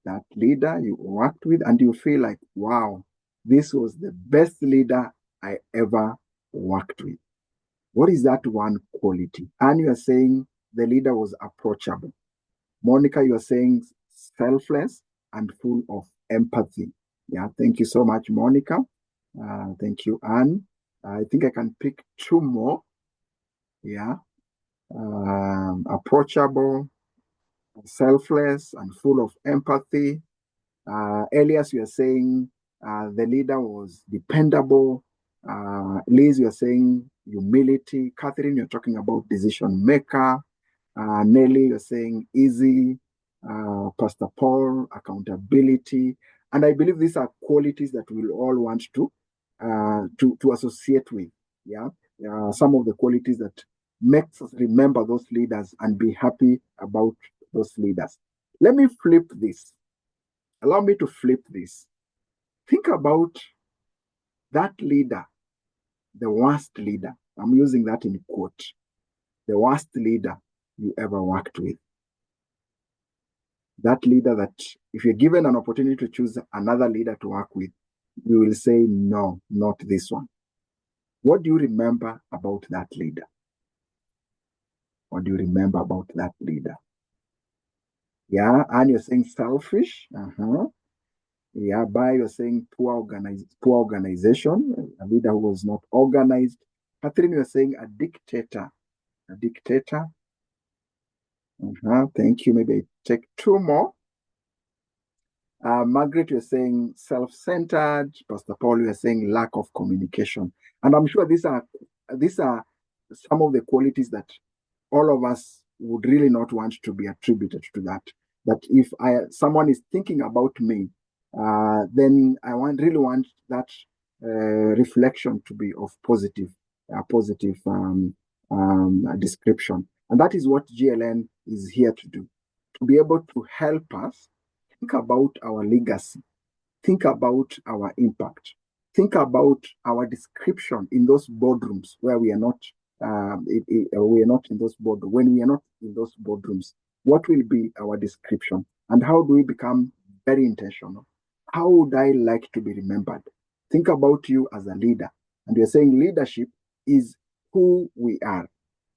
That leader you worked with and you feel like, wow, this was the best leader I ever worked with. What is that one quality? And you are saying the leader was approachable. Monica, you are saying selfless and full of empathy. Yeah, thank you so much, Monica. Thank you, Anne. I think I can pick two more. Yeah, approachable, selfless, and full of empathy. Elias, you are saying the leader was dependable. Liz, you are saying humility. Catherine, you're talking about decision maker. Nelly, you're saying easy. Pastor Paul, accountability. And I believe these are qualities that we'll all want to associate with. Yeah, some of the qualities that makes us remember those leaders and be happy about those leaders. Let me flip this. Allow me to flip this. Think about that leader, the worst leader. I'm using that in quote. The worst leader you ever worked with. That leader that if you're given an opportunity to choose another leader to work with, you will say, no, not this one. What do you remember about that leader? What do you remember about that leader? Yeah, and you're saying selfish. Yeah, by you're saying poor organization, a leader who was not organized. Catherine, you're saying a dictator. A dictator. Thank you. Maybe I take two more. Margaret, you're saying self-centered. Pastor Paul, you're saying lack of communication. And I'm sure these are some of the qualities that all of us would really not want to be attributed to that. That if someone is thinking about me, then I really want that reflection to be of positive description. And that is what GLN is here to do, to be able to help us think about our legacy, think about our impact, think about our description in those boardrooms where we are not in those boardrooms. When we are not in those boardrooms, what will be our description? And how do we become very intentional? How would I like to be remembered? Think about you as a leader. And you're saying leadership is who we are.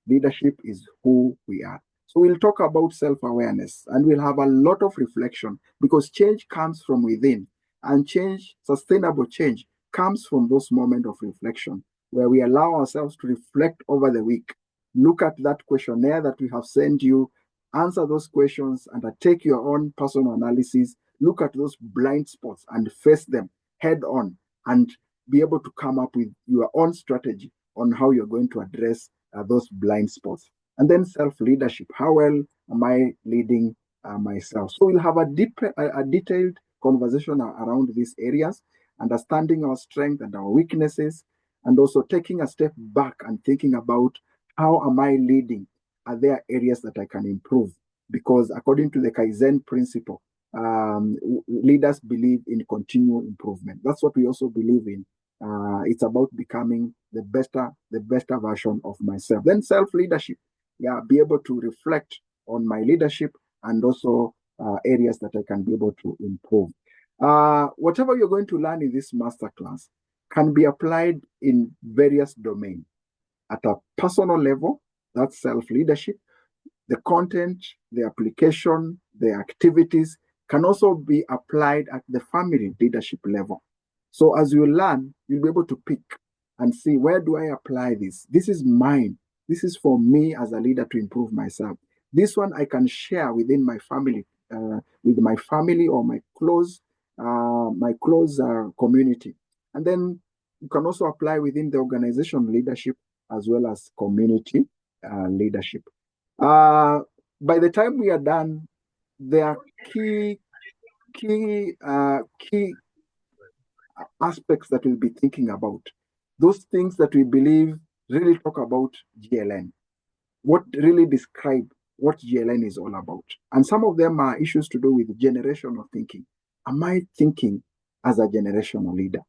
Leadership is who we are. So we'll talk about self-awareness and we'll have a lot of reflection because change comes from within, and change, sustainable change, comes from those moments of reflection where we allow ourselves to reflect over the week. Look at that questionnaire that we have sent you, answer those questions and take your own personal analysis. Look at those blind spots and face them head on and be able to come up with your own strategy on how you're going to address those blind spots. And then self-leadership. How well am I leading myself? So we'll have a detailed conversation around these areas, understanding our strengths and our weaknesses, and also taking a step back and thinking about how am I leading? Are there areas that I can improve? Because according to the Kaizen principle, leaders believe in continual improvement. That's what we also believe in. It's about becoming the better version of myself. Then self-leadership. Yeah, be able to reflect on my leadership and also areas that I can be able to improve. Whatever you're going to learn in this masterclass can be applied in various domains. At a personal level, that's self-leadership. The content, the application, the activities can also be applied at the family leadership level. So as you learn, you'll be able to pick and see, where do I apply this? This is mine. This is for me as a leader to improve myself. This one I can share within my family, with my family or my close community. And then you can also apply within the organization leadership as well as community leadership. By the time we are done, there are key aspects that we'll be thinking about. Those things that we believe really talk about GLN. What really describe what GLN is all about. And some of them are issues to do with generational thinking. Am I thinking as a generational leader?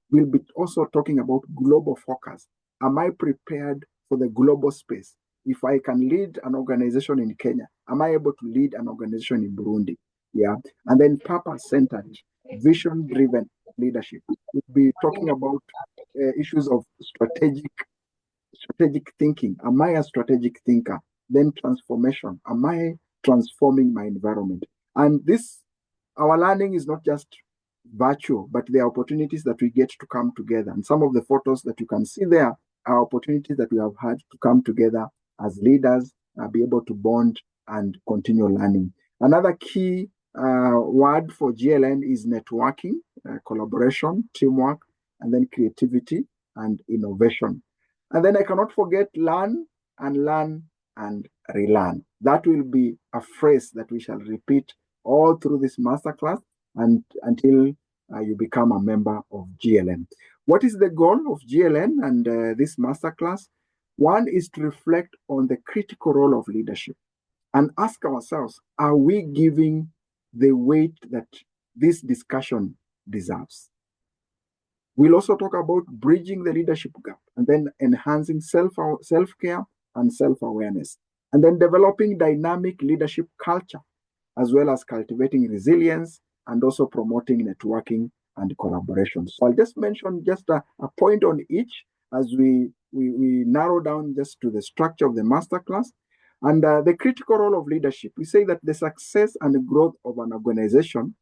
We'll be also talking about global focus. Am I prepared for the global space? If I can lead an organization in Kenya, am I able to lead an organization in Burundi? Yeah. And then purpose-centered, vision-driven leadership. We'll be talking about issues of strategic thinking. Am I a strategic thinker? Then transformation. Am I transforming my environment? And this, our learning is not just virtual, but there are opportunities that we get to come together. And some of the photos that you can see there are opportunities that we have had to come together as leaders, be able to bond and continue learning. Another key word for GLN is networking, collaboration, teamwork, and then creativity and innovation. And then I cannot forget learn and relearn. That will be a phrase that we shall repeat all through this masterclass and until you become a member of GLN. What is the goal of GLN and this masterclass? One is to reflect on the critical role of leadership and ask ourselves, are we giving the weight that this discussion deserves? We'll also talk about bridging the leadership gap and then enhancing self-care and self-awareness, and then developing dynamic leadership culture, as well as cultivating resilience and also promoting networking and collaboration. So I'll just mention just a point on each as we narrow down just to the structure of the masterclass. And the critical role of leadership, we say that the success and the growth of an organization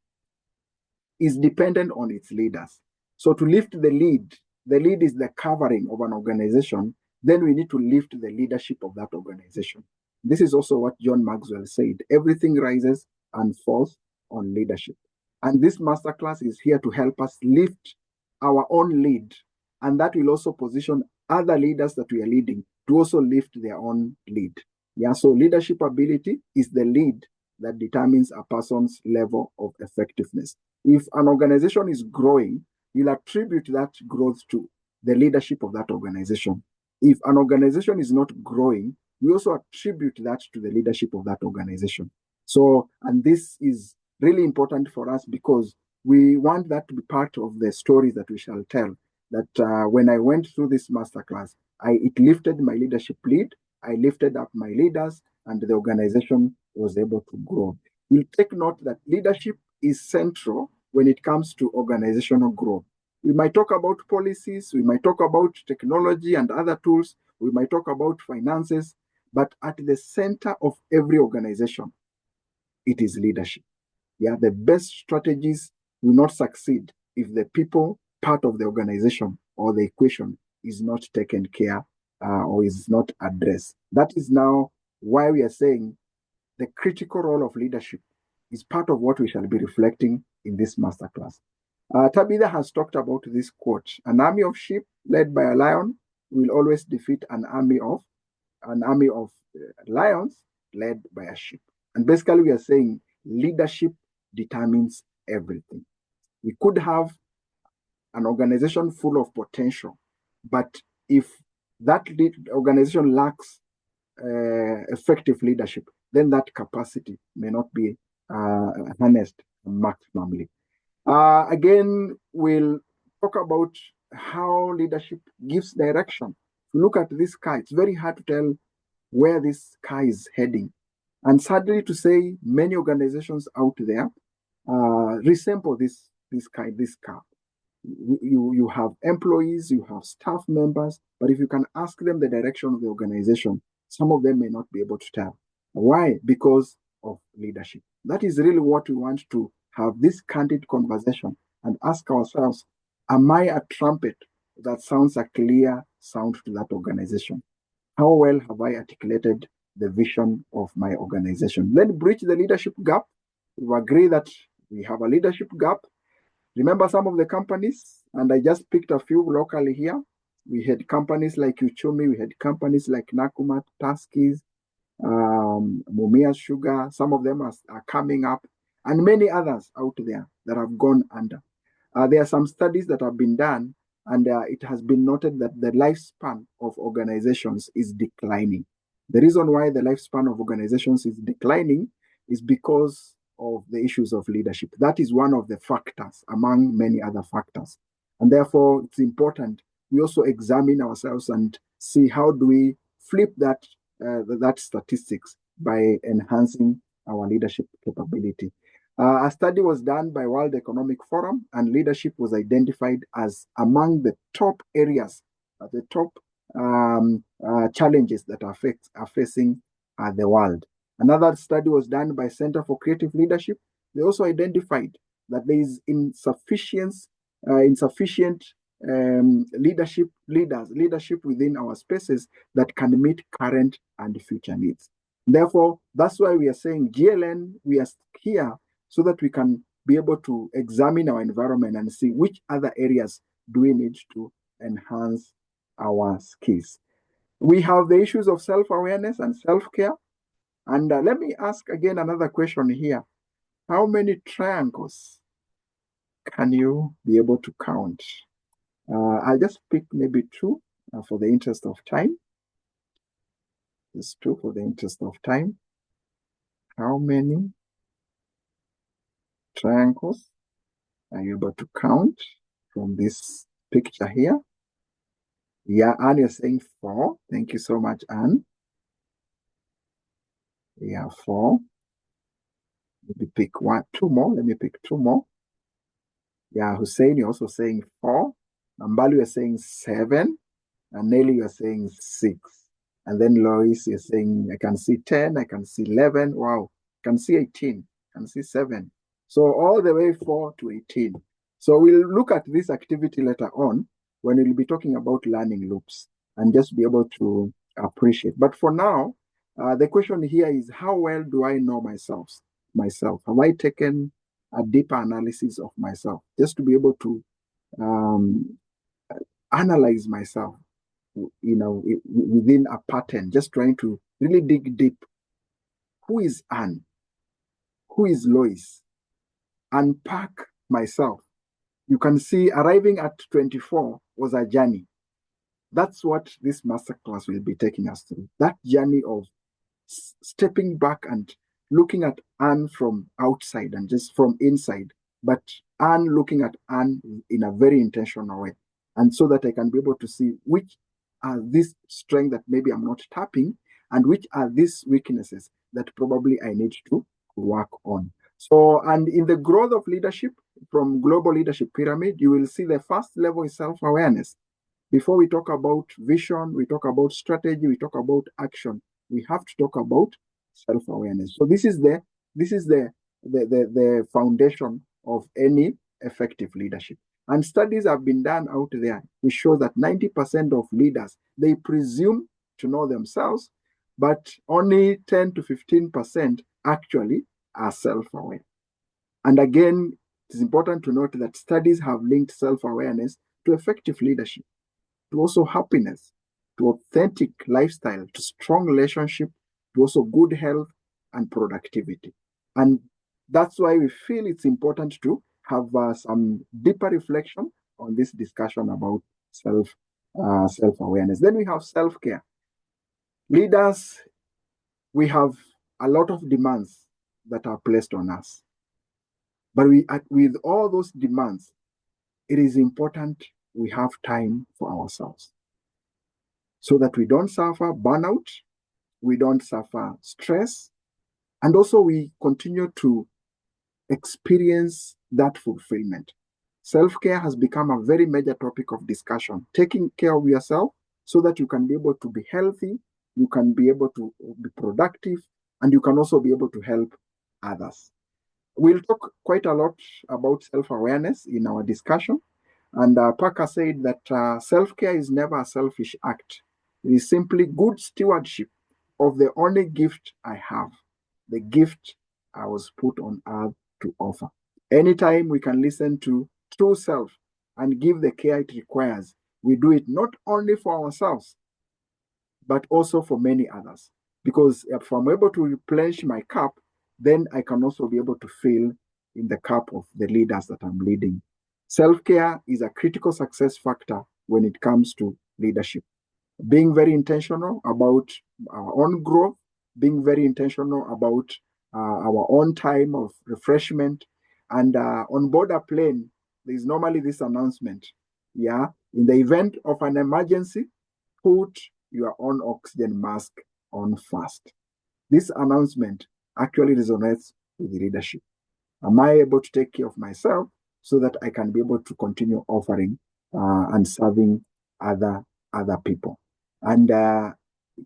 is dependent on its leaders. So to lift the lead is the covering of an organization, then we need to lift the leadership of that organization. This is also what John Maxwell said. Everything rises and falls on leadership. And this masterclass is here to help us lift our own lead. And that will also position other leaders that we are leading to also lift their own lead. Yeah, so leadership ability is the lead that determines a person's level of effectiveness. If an organization is growing, you'll attribute that growth to the leadership of that organization. If an organization is not growing, we also attribute that to the leadership of that organization. So, and this is really important for us because we want that to be part of the stories that we shall tell. That when I went through this masterclass, it lifted my leadership lead, I lifted up my leaders, and the organization was able to grow. We'll take note that leadership is central when it comes to organizational growth. We might talk about policies, we might talk about technology and other tools, we might talk about finances, but at the center of every organization, it is leadership. Yeah, the best strategies will not succeed if the people part of the organization or the equation is not taken care or is not addressed. That is now why we are saying the critical role of leadership is part of what we shall be reflecting in this masterclass. Tabitha has talked about this quote: an army of sheep led by a lion will always defeat an army of lions led by a sheep. And basically we are saying leadership determines everything. We could have an organization full of potential, but if that organization lacks effective leadership, then that capacity may not be harnessed maximally. Again, we'll talk about how leadership gives direction. If you look at this sky, it's very hard to tell where this sky is heading. And sadly to say, many organizations out there resemble this car. You have employees, you have staff members, but if you can ask them the direction of the organization, some of them may not be able to tell. Why? Because of leadership. That is really what we want to have this candid conversation and ask ourselves, am I a trumpet that sounds a clear sound to that organization? How well have I articulated the vision of my organization? Then bridge the leadership gap. We agree that we have a leadership gap. Remember some of the companies, and I just picked a few locally here. We had companies like Uchumi, we had companies like Nakumat, Tuskys, Mumia Sugar. Some of them are coming up, and many others out there that have gone under. There are some studies that have been done, and it has been noted that the lifespan of organizations is declining. The reason why the lifespan of organizations is declining is because of the issues of leadership. That is one of the factors among many other factors. And therefore, it's important we also examine ourselves and see how do we flip that statistics by enhancing our leadership capability. A study was done by World Economic Forum, and leadership was identified as among the top areas, the top challenges that are facing the world. Another study was done by Center for Creative Leadership. They also identified that there is insufficient leadership within our spaces that can meet current and future needs. Therefore, that's why we are saying GLN, we are here so that we can be able to examine our environment and see which other areas do we need to enhance our skills. We have the issues of self-awareness and self-care. And let me ask again another question here. How many triangles can you be able to count? I'll just pick maybe two for the interest of time. Just two for the interest of time. How many triangles are you able to count from this picture here? Yeah, Anne, you're saying 4. Thank you so much, Anne. Yeah, 4. Maybe pick 2 more. Let me pick 2 more. Yeah, Hussein, you're also saying 4. Ambalu, you're saying 7. And Nelly, you're saying 6. And then Lois, you're saying, I can see 10, I can see 11. Wow, I can see 18, I can see 7. So all the way 4 to 18. So we'll look at this activity later on when we'll be talking about learning loops and just be able to appreciate. But for now, the question here is, how well do I know myself? Have I taken a deeper analysis of myself just to be able to analyze myself, within a pattern, just trying to really dig deep. Who is Anne? Who is Lois? Unpack myself. You can see arriving at 24 was a journey. That's what this masterclass will be taking us through. That journey of stepping back and looking at Anne from outside and just from inside, but Anne looking at Anne in a very intentional way. And so that I can be able to see which are these strengths that maybe I'm not tapping, and which are these weaknesses that probably I need to work on. So, and in the growth of leadership from global leadership pyramid, you will see the first level is self-awareness. Before we talk about vision, we talk about strategy, we talk about action, we have to talk about self-awareness. So this is the foundation of any effective leadership. And studies have been done out there which show that 90% of leaders, they presume to know themselves, but only 10 to 15% actually are self-aware. And again, it is important to note that studies have linked self-awareness to effective leadership, to also happiness, to authentic lifestyle, to strong relationship, to also good health and productivity. And that's why we feel it's important to have some deeper reflection on this discussion about self-awareness. Then we have self-care. Leaders, we have a lot of demands that are placed on us. But with all those demands, it is important we have time for ourselves so that we don't suffer burnout, we don't suffer stress, and also we continue to experience that fulfillment. Self-care has become a very major topic of discussion. Taking care of yourself so that you can be able to be healthy, you can be able to be productive, and you can also be able to help others. We'll talk quite a lot about self-awareness in our discussion. And Parker said that self-care is never a selfish act. It is simply good stewardship of the only gift I have, the gift I was put on earth to offer. Anytime we can listen to true self and give the care it requires, we do it not only for ourselves, but also for many others. Because if I'm able to replenish my cup, then I can also be able to fill in the cup of the leaders that I'm leading Self-care is a critical success factor when it comes to leadership. Being very intentional about our own growth, being very intentional about our own time of refreshment. And on board a plane, there's normally this announcement. Yeah, in the event of an emergency, put your own oxygen mask on first. This announcement actually resonates with the leadership. Am I able to take care of myself so that I can be able to continue offering and serving other people? And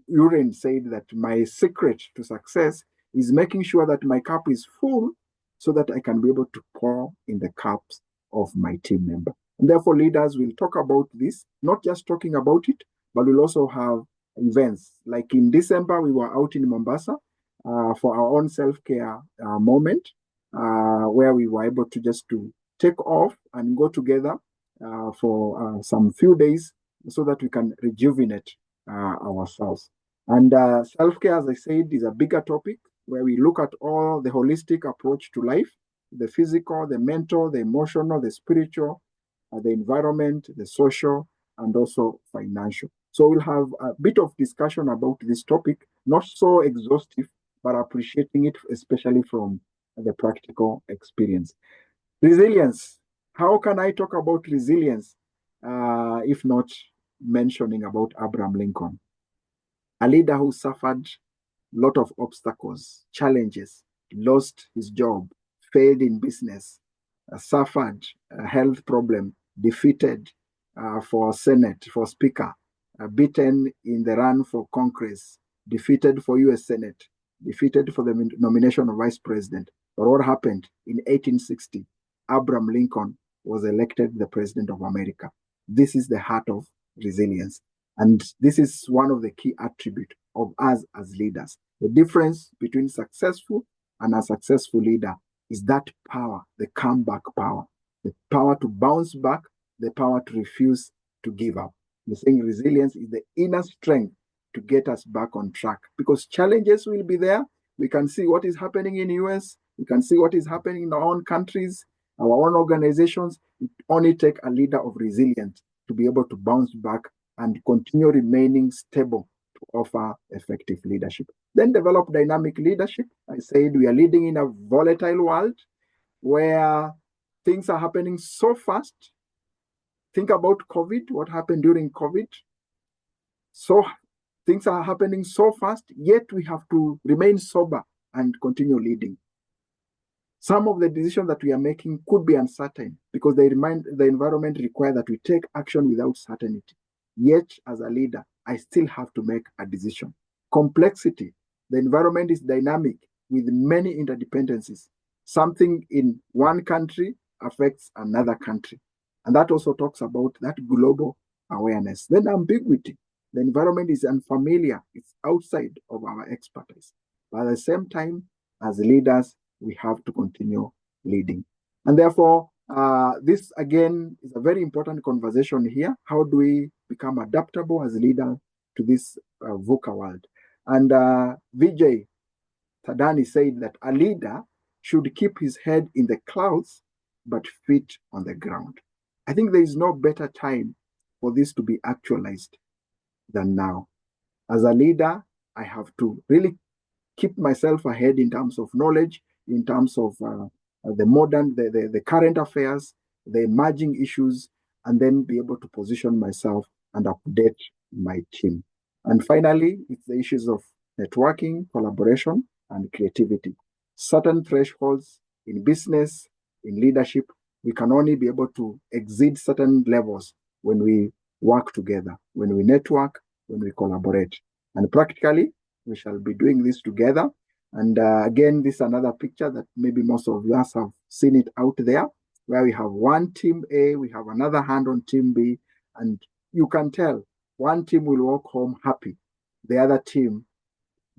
Uren said that my secret to success is making sure that my cup is full so that I can be able to pour in the cups of my team member. And therefore, leaders will talk about this, not just talking about it, but we'll also have events. Like in December, we were out in Mombasa for our own self-care moment, where we were able to just to take off and go together for some few days so that we can rejuvenate ourselves. And self-care, as I said, is a bigger topic where we look at all the holistic approach to life, the physical, the mental, the emotional, the spiritual, the environment, the social, and also financial. So we'll have a bit of discussion about this topic, not so exhaustive, but appreciating it, especially from the practical experience. Resilience. How can I talk about resilience if not mentioning about Abraham Lincoln? A leader who suffered a lot of obstacles, challenges, lost his job, failed in business, suffered a health problem, defeated for Senate, for Speaker, beaten in the run for Congress, defeated for US Senate, defeated for the nomination of Vice President. But what happened in 1860? Abraham Lincoln was elected the President of America. This is the heart of resilience. And this is one of the key attributes of us as leaders. The difference between successful and a successful leader is that power, the comeback power, the power to bounce back, the power to refuse to give up. The saying resilience is the inner strength to get us back on track, because challenges will be there. We can see what is happening in the US. We can see what is happening in our own countries, our own organizations. It only takes a leader of resilience to be able to bounce back and continue remaining stable to offer effective leadership. Then develop dynamic leadership. I said we are leading in a volatile world where things are happening so fast. Think about COVID, what happened during COVID. So things are happening so fast, yet we have to remain sober and continue leading. Some of the decisions that we are making could be uncertain because the environment requires that we take action without certainty. Yet, as a leader, I still have to make a decision. Complexity. The environment is dynamic with many interdependencies. Something in one country affects another country. And that also talks about that global awareness. Then ambiguity. The environment is unfamiliar. It's outside of our expertise. But at the same time, as leaders, we have to continue leading. And therefore, this again is a very important conversation here. How do we become adaptable as leaders to this VUCA world? And Vijay Thadani said that a leader should keep his head in the clouds, but feet on the ground. I think there is no better time for this to be actualized than now. As a leader, I have to really keep myself ahead in terms of knowledge, in terms of the current affairs, the emerging issues, and then be able to position myself and update my team. And finally, it's the issues of networking, collaboration, and creativity. Certain thresholds in business, in leadership, we can only be able to exceed certain levels when we work together, when we network, when we collaborate. And practically, we shall be doing this together. And again, this is another picture that maybe most of us have seen it out there, where we have one team A, we have another hand on team B, and you can tell one team will walk home happy. The other team,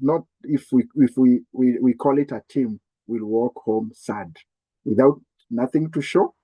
not if we call it a team, will walk home sad, without nothing to show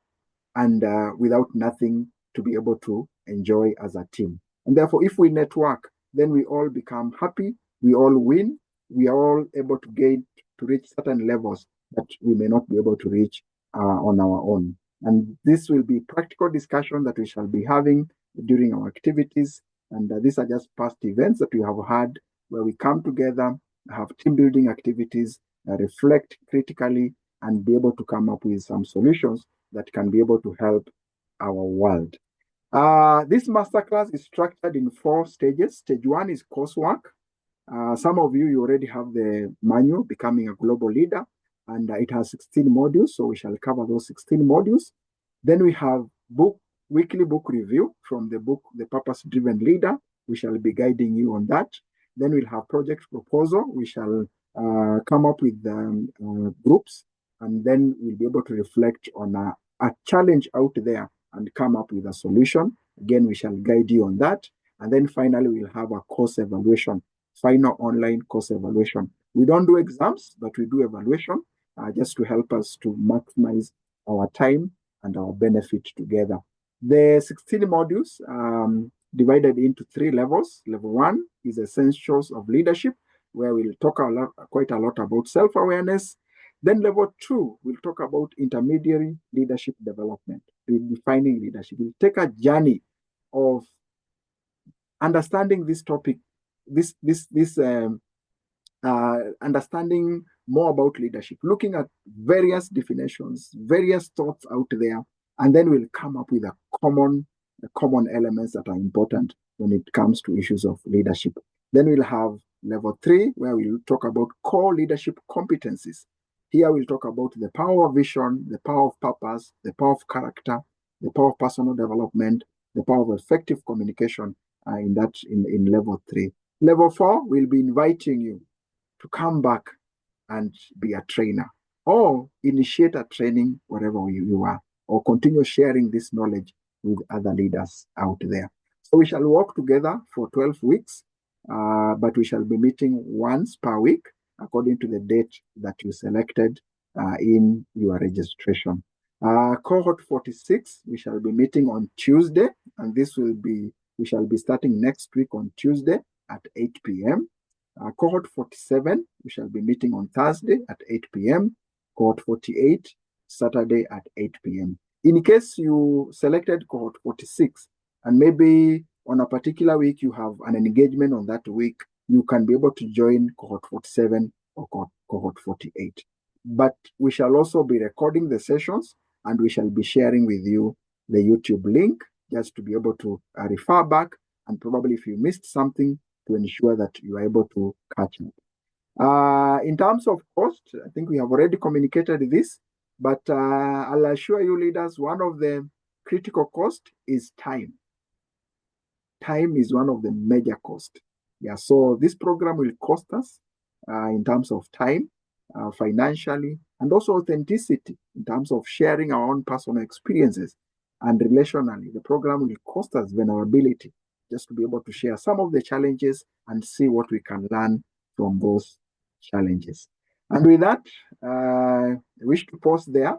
and without nothing to be able to enjoy as a team. And therefore, if we network, then we all become happy, we all win, we are all able to reach certain levels that we may not be able to reach on our own. And this will be practical discussion that we shall be having during our activities. And these are just past events that we have had where we come together, have team building activities, reflect critically, and be able to come up with some solutions that can be able to help our world. This masterclass is structured in 4 stages. Stage 1 is coursework. Some of you already have the manual, Becoming a Global Leader, and it has 16 modules, so we shall cover those 16 modules. Then we have weekly book review from the book, The Purpose-Driven Leader. We shall be guiding you on that. Then we'll have project proposal. We shall come up with groups, and then we'll be able to reflect on a challenge out there and come up with a solution. Again, we shall guide you on that. And then finally, we'll have a course evaluation, final online course evaluation. We don't do exams, but we do evaluation just to help us to maximize our time and our benefit together. The 16 modules divided into 3 levels. Level 1 is Essentials of Leadership, where we'll talk quite a lot about self-awareness. Then level 2, we'll talk about intermediary leadership development, redefining leadership. We'll take a journey of understanding this topic, understanding more about leadership, looking at various definitions, various thoughts out there, and then we'll come up with the common elements that are important when it comes to issues of leadership. Then we'll have level 3, where we'll talk about core leadership competencies. Here we'll talk about the power of vision, the power of purpose, the power of character, the power of personal development, the power of effective communication in level 3. Level 4, we'll be inviting you to come back and be a trainer or initiate a training wherever you are, or continue sharing this knowledge with other leaders out there. So we shall work together for 12 weeks, but we shall be meeting once per week according to the date that you selected in your registration. Cohort 46, we shall be meeting on Tuesday, and we shall be starting next week on Tuesday at 8 p.m. Cohort 47, we shall be meeting on Thursday at 8 p.m. Cohort 48, Saturday at 8 p.m. In case you selected cohort 46, and maybe on a particular week you have an engagement on that week, you can be able to join cohort 47 or cohort 48. But we shall also be recording the sessions, and we shall be sharing with you the YouTube link just to be able to refer back, and probably if you missed something, to ensure that you are able to catch up. In terms of cost, I think we have already communicated this, but I'll assure you leaders, one of the critical costs is time. Time is one of the major costs. Yeah, so this program will cost us in terms of time, financially, and also authenticity in terms of sharing our own personal experiences. And relationally, the program will cost us vulnerability, just to be able to share some of the challenges and see what we can learn from those challenges. And with that, I wish to pause there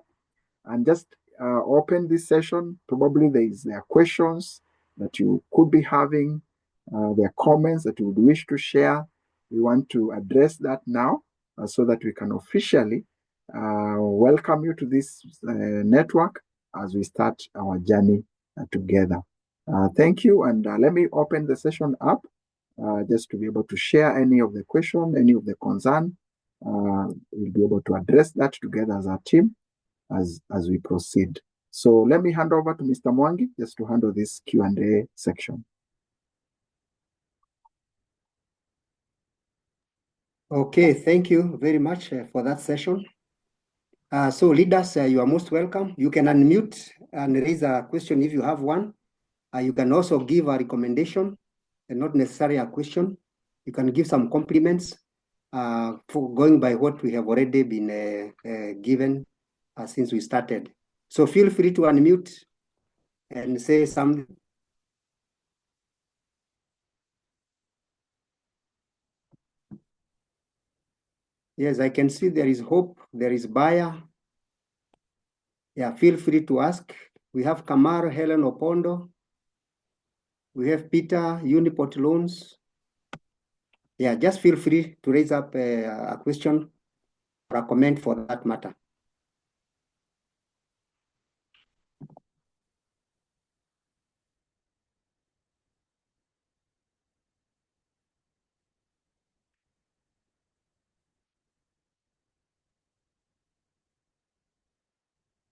and just open this session. Probably there are questions that you could be having, there are comments that you would wish to share. We want to address that now so that we can officially welcome you to this network as we start our journey together. Thank you, and let me open the session up just to be able to share any of the question, any of the concern. We'll be able to address that together as a team as we proceed. So let me hand over to Mr. Mwangi just to handle this Q&A section. Okay, thank you very much for that session. So leaders, you are most welcome. You can unmute and raise a question if you have one. You can also give a recommendation and not necessarily a question. You can give some compliments for going by what we have already been given since we started. So feel free to unmute and say something. Yes, I can see there is hope. There is Baya. Yeah, feel free to ask. We have Kamar, Helen Opondo. We have Peter, Uniport Loans. Yeah, just feel free to raise up a question or a comment for that matter.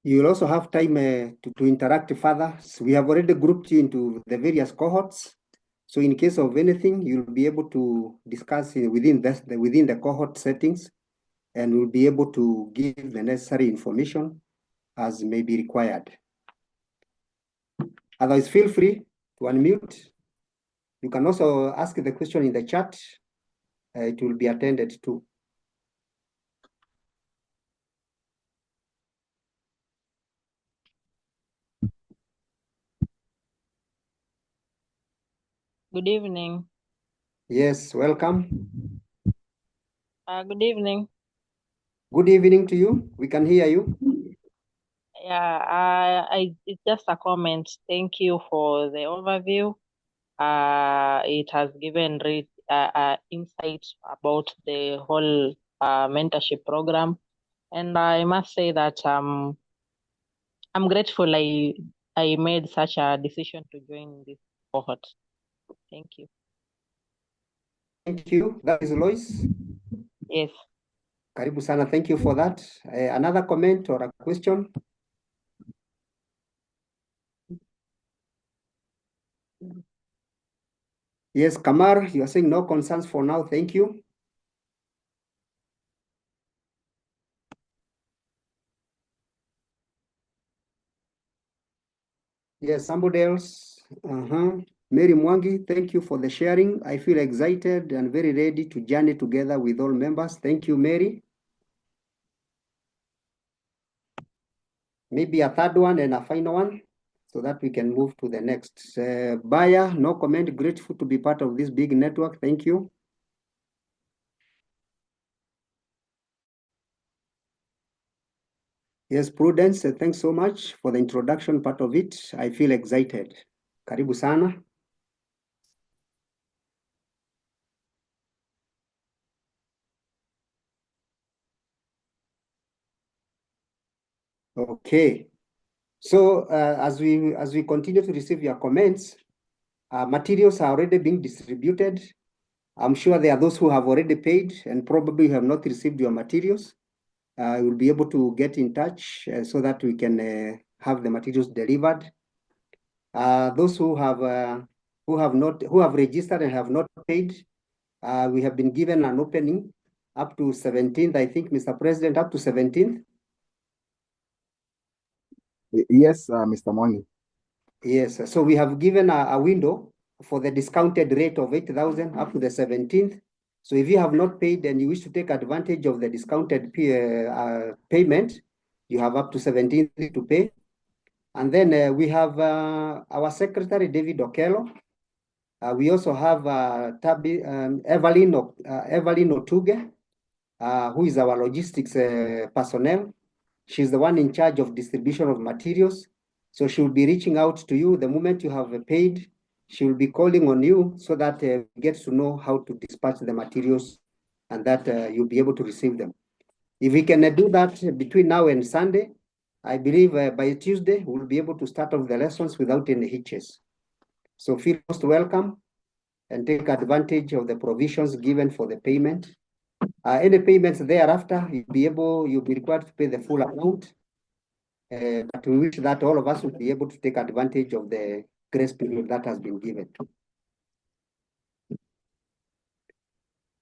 You will also have time to interact further. So we have already grouped you into the various cohorts. So in case of anything, you'll be able to discuss within the cohort settings, and we'll be able to give the necessary information as may be required. Otherwise, feel free to unmute. You can also ask the question in the chat. It will be attended to. Good evening. Yes, welcome. Good evening. Good evening to you. We can hear you. Yeah, it's just a comment. Thank you for the overview. It has given great insight about the whole mentorship program, and I must say that I'm grateful I made such a decision to join this cohort. Thank you. Thank you. That is Lois. Yes. Karibu sana. Thank you for that. Another comment or a question? Yes, Kamar, you are saying no concerns for now. Thank you. Yes, somebody else. Mary Mwangi, thank you for the sharing. I feel excited and very ready to journey together with all members. Thank you, Mary. Maybe a third one and a final one so that we can move to the next. Baya, no comment. Grateful to be part of this big network. Thank you. Yes, Prudence, thanks so much for the introduction part of it. I feel excited. Karibu sana. Okay. So as we continue to receive your comments, materials are already being distributed. I'm sure there are those who have already paid and probably have not received your materials. We'll be able to get in touch so that we can have the materials delivered. Those who have registered and have not paid, we have been given an opening up to 17th, I think, Mr. President, up to 17th. Yes, Mr. Mwangi. Yes, so we have given a window for the discounted rate of 8,000 up to the 17th. So if you have not paid and you wish to take advantage of the discounted payment, you have up to 17th to pay. And then we have our secretary, David Okello. We also have Evelyn Otuge, who is our logistics personnel. She's the one in charge of distribution of materials. So she will be reaching out to you the moment you have paid. She will be calling on you so that you get to know how to dispatch the materials and that you'll be able to receive them. If we can do that between now and Sunday, I believe by Tuesday, we'll be able to start off the lessons without any hitches. So feel most welcome and take advantage of the provisions given for the payment. Any payments thereafter, you'll be required to pay the full amount. But we wish that all of us will be able to take advantage of the grace period that has been given.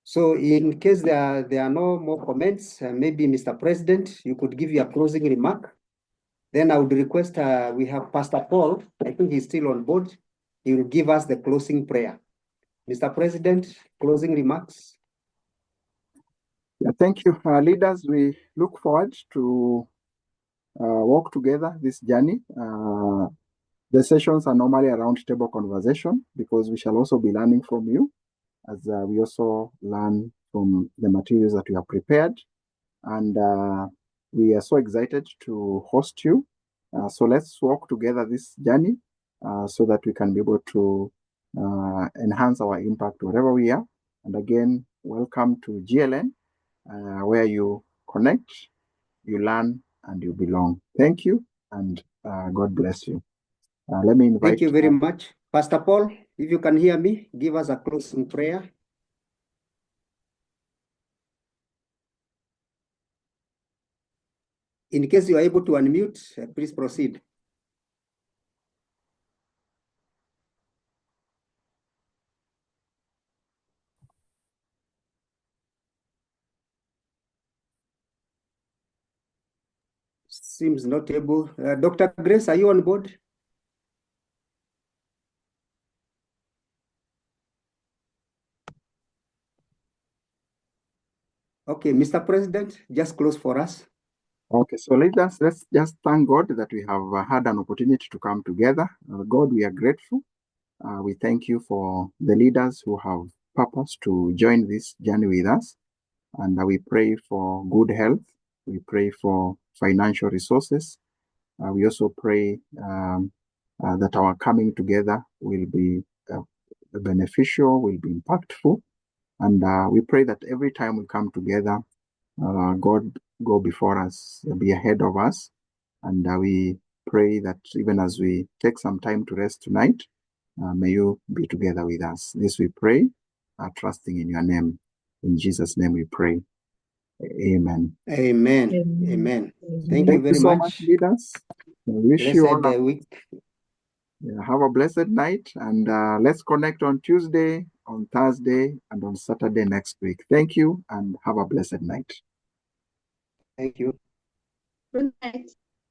So in case there are no more comments, maybe Mr. President, you could give your closing remark. Then I would request, we have Pastor Paul, I think he's still on board. He will give us the closing prayer. Mr. President, closing remarks. Yeah, thank you. Leaders, we look forward to walk together this journey. The sessions are normally a roundtable conversation because we shall also be learning from you as we also learn from the materials that we have prepared. And we are so excited to host you. So let's walk together this journey so that we can be able to enhance our impact wherever we are. And again, welcome to GLN, where you connect, you learn, and you belong. Thank you, and God bless you. Let me invite. Thank you very much. Pastor Paul, if you can hear me, give us a closing prayer. In case you are able to unmute, please proceed. Seems not able. Dr. Grace, are you on board? Okay, Mr. President, just close for us. Okay, so let's just thank God that we have had an opportunity to come together. God, we are grateful. We thank you for the leaders who have purpose to join this journey with us. And we pray for good health. We pray for financial resources. We also pray that our coming together will be beneficial, will be impactful. And we pray that every time we come together, God go before us, be ahead of us. And we pray that even as we take some time to rest tonight, may you be together with us. This we pray, trusting in your name. In Jesus' name we pray. Amen. Amen. Amen. Thank you very so much. leaders. We wish you all Blessed week. have a blessed night, and let's connect on Tuesday, on Thursday, and on Saturday next week. Thank you, and have a blessed night. Thank you. Good night.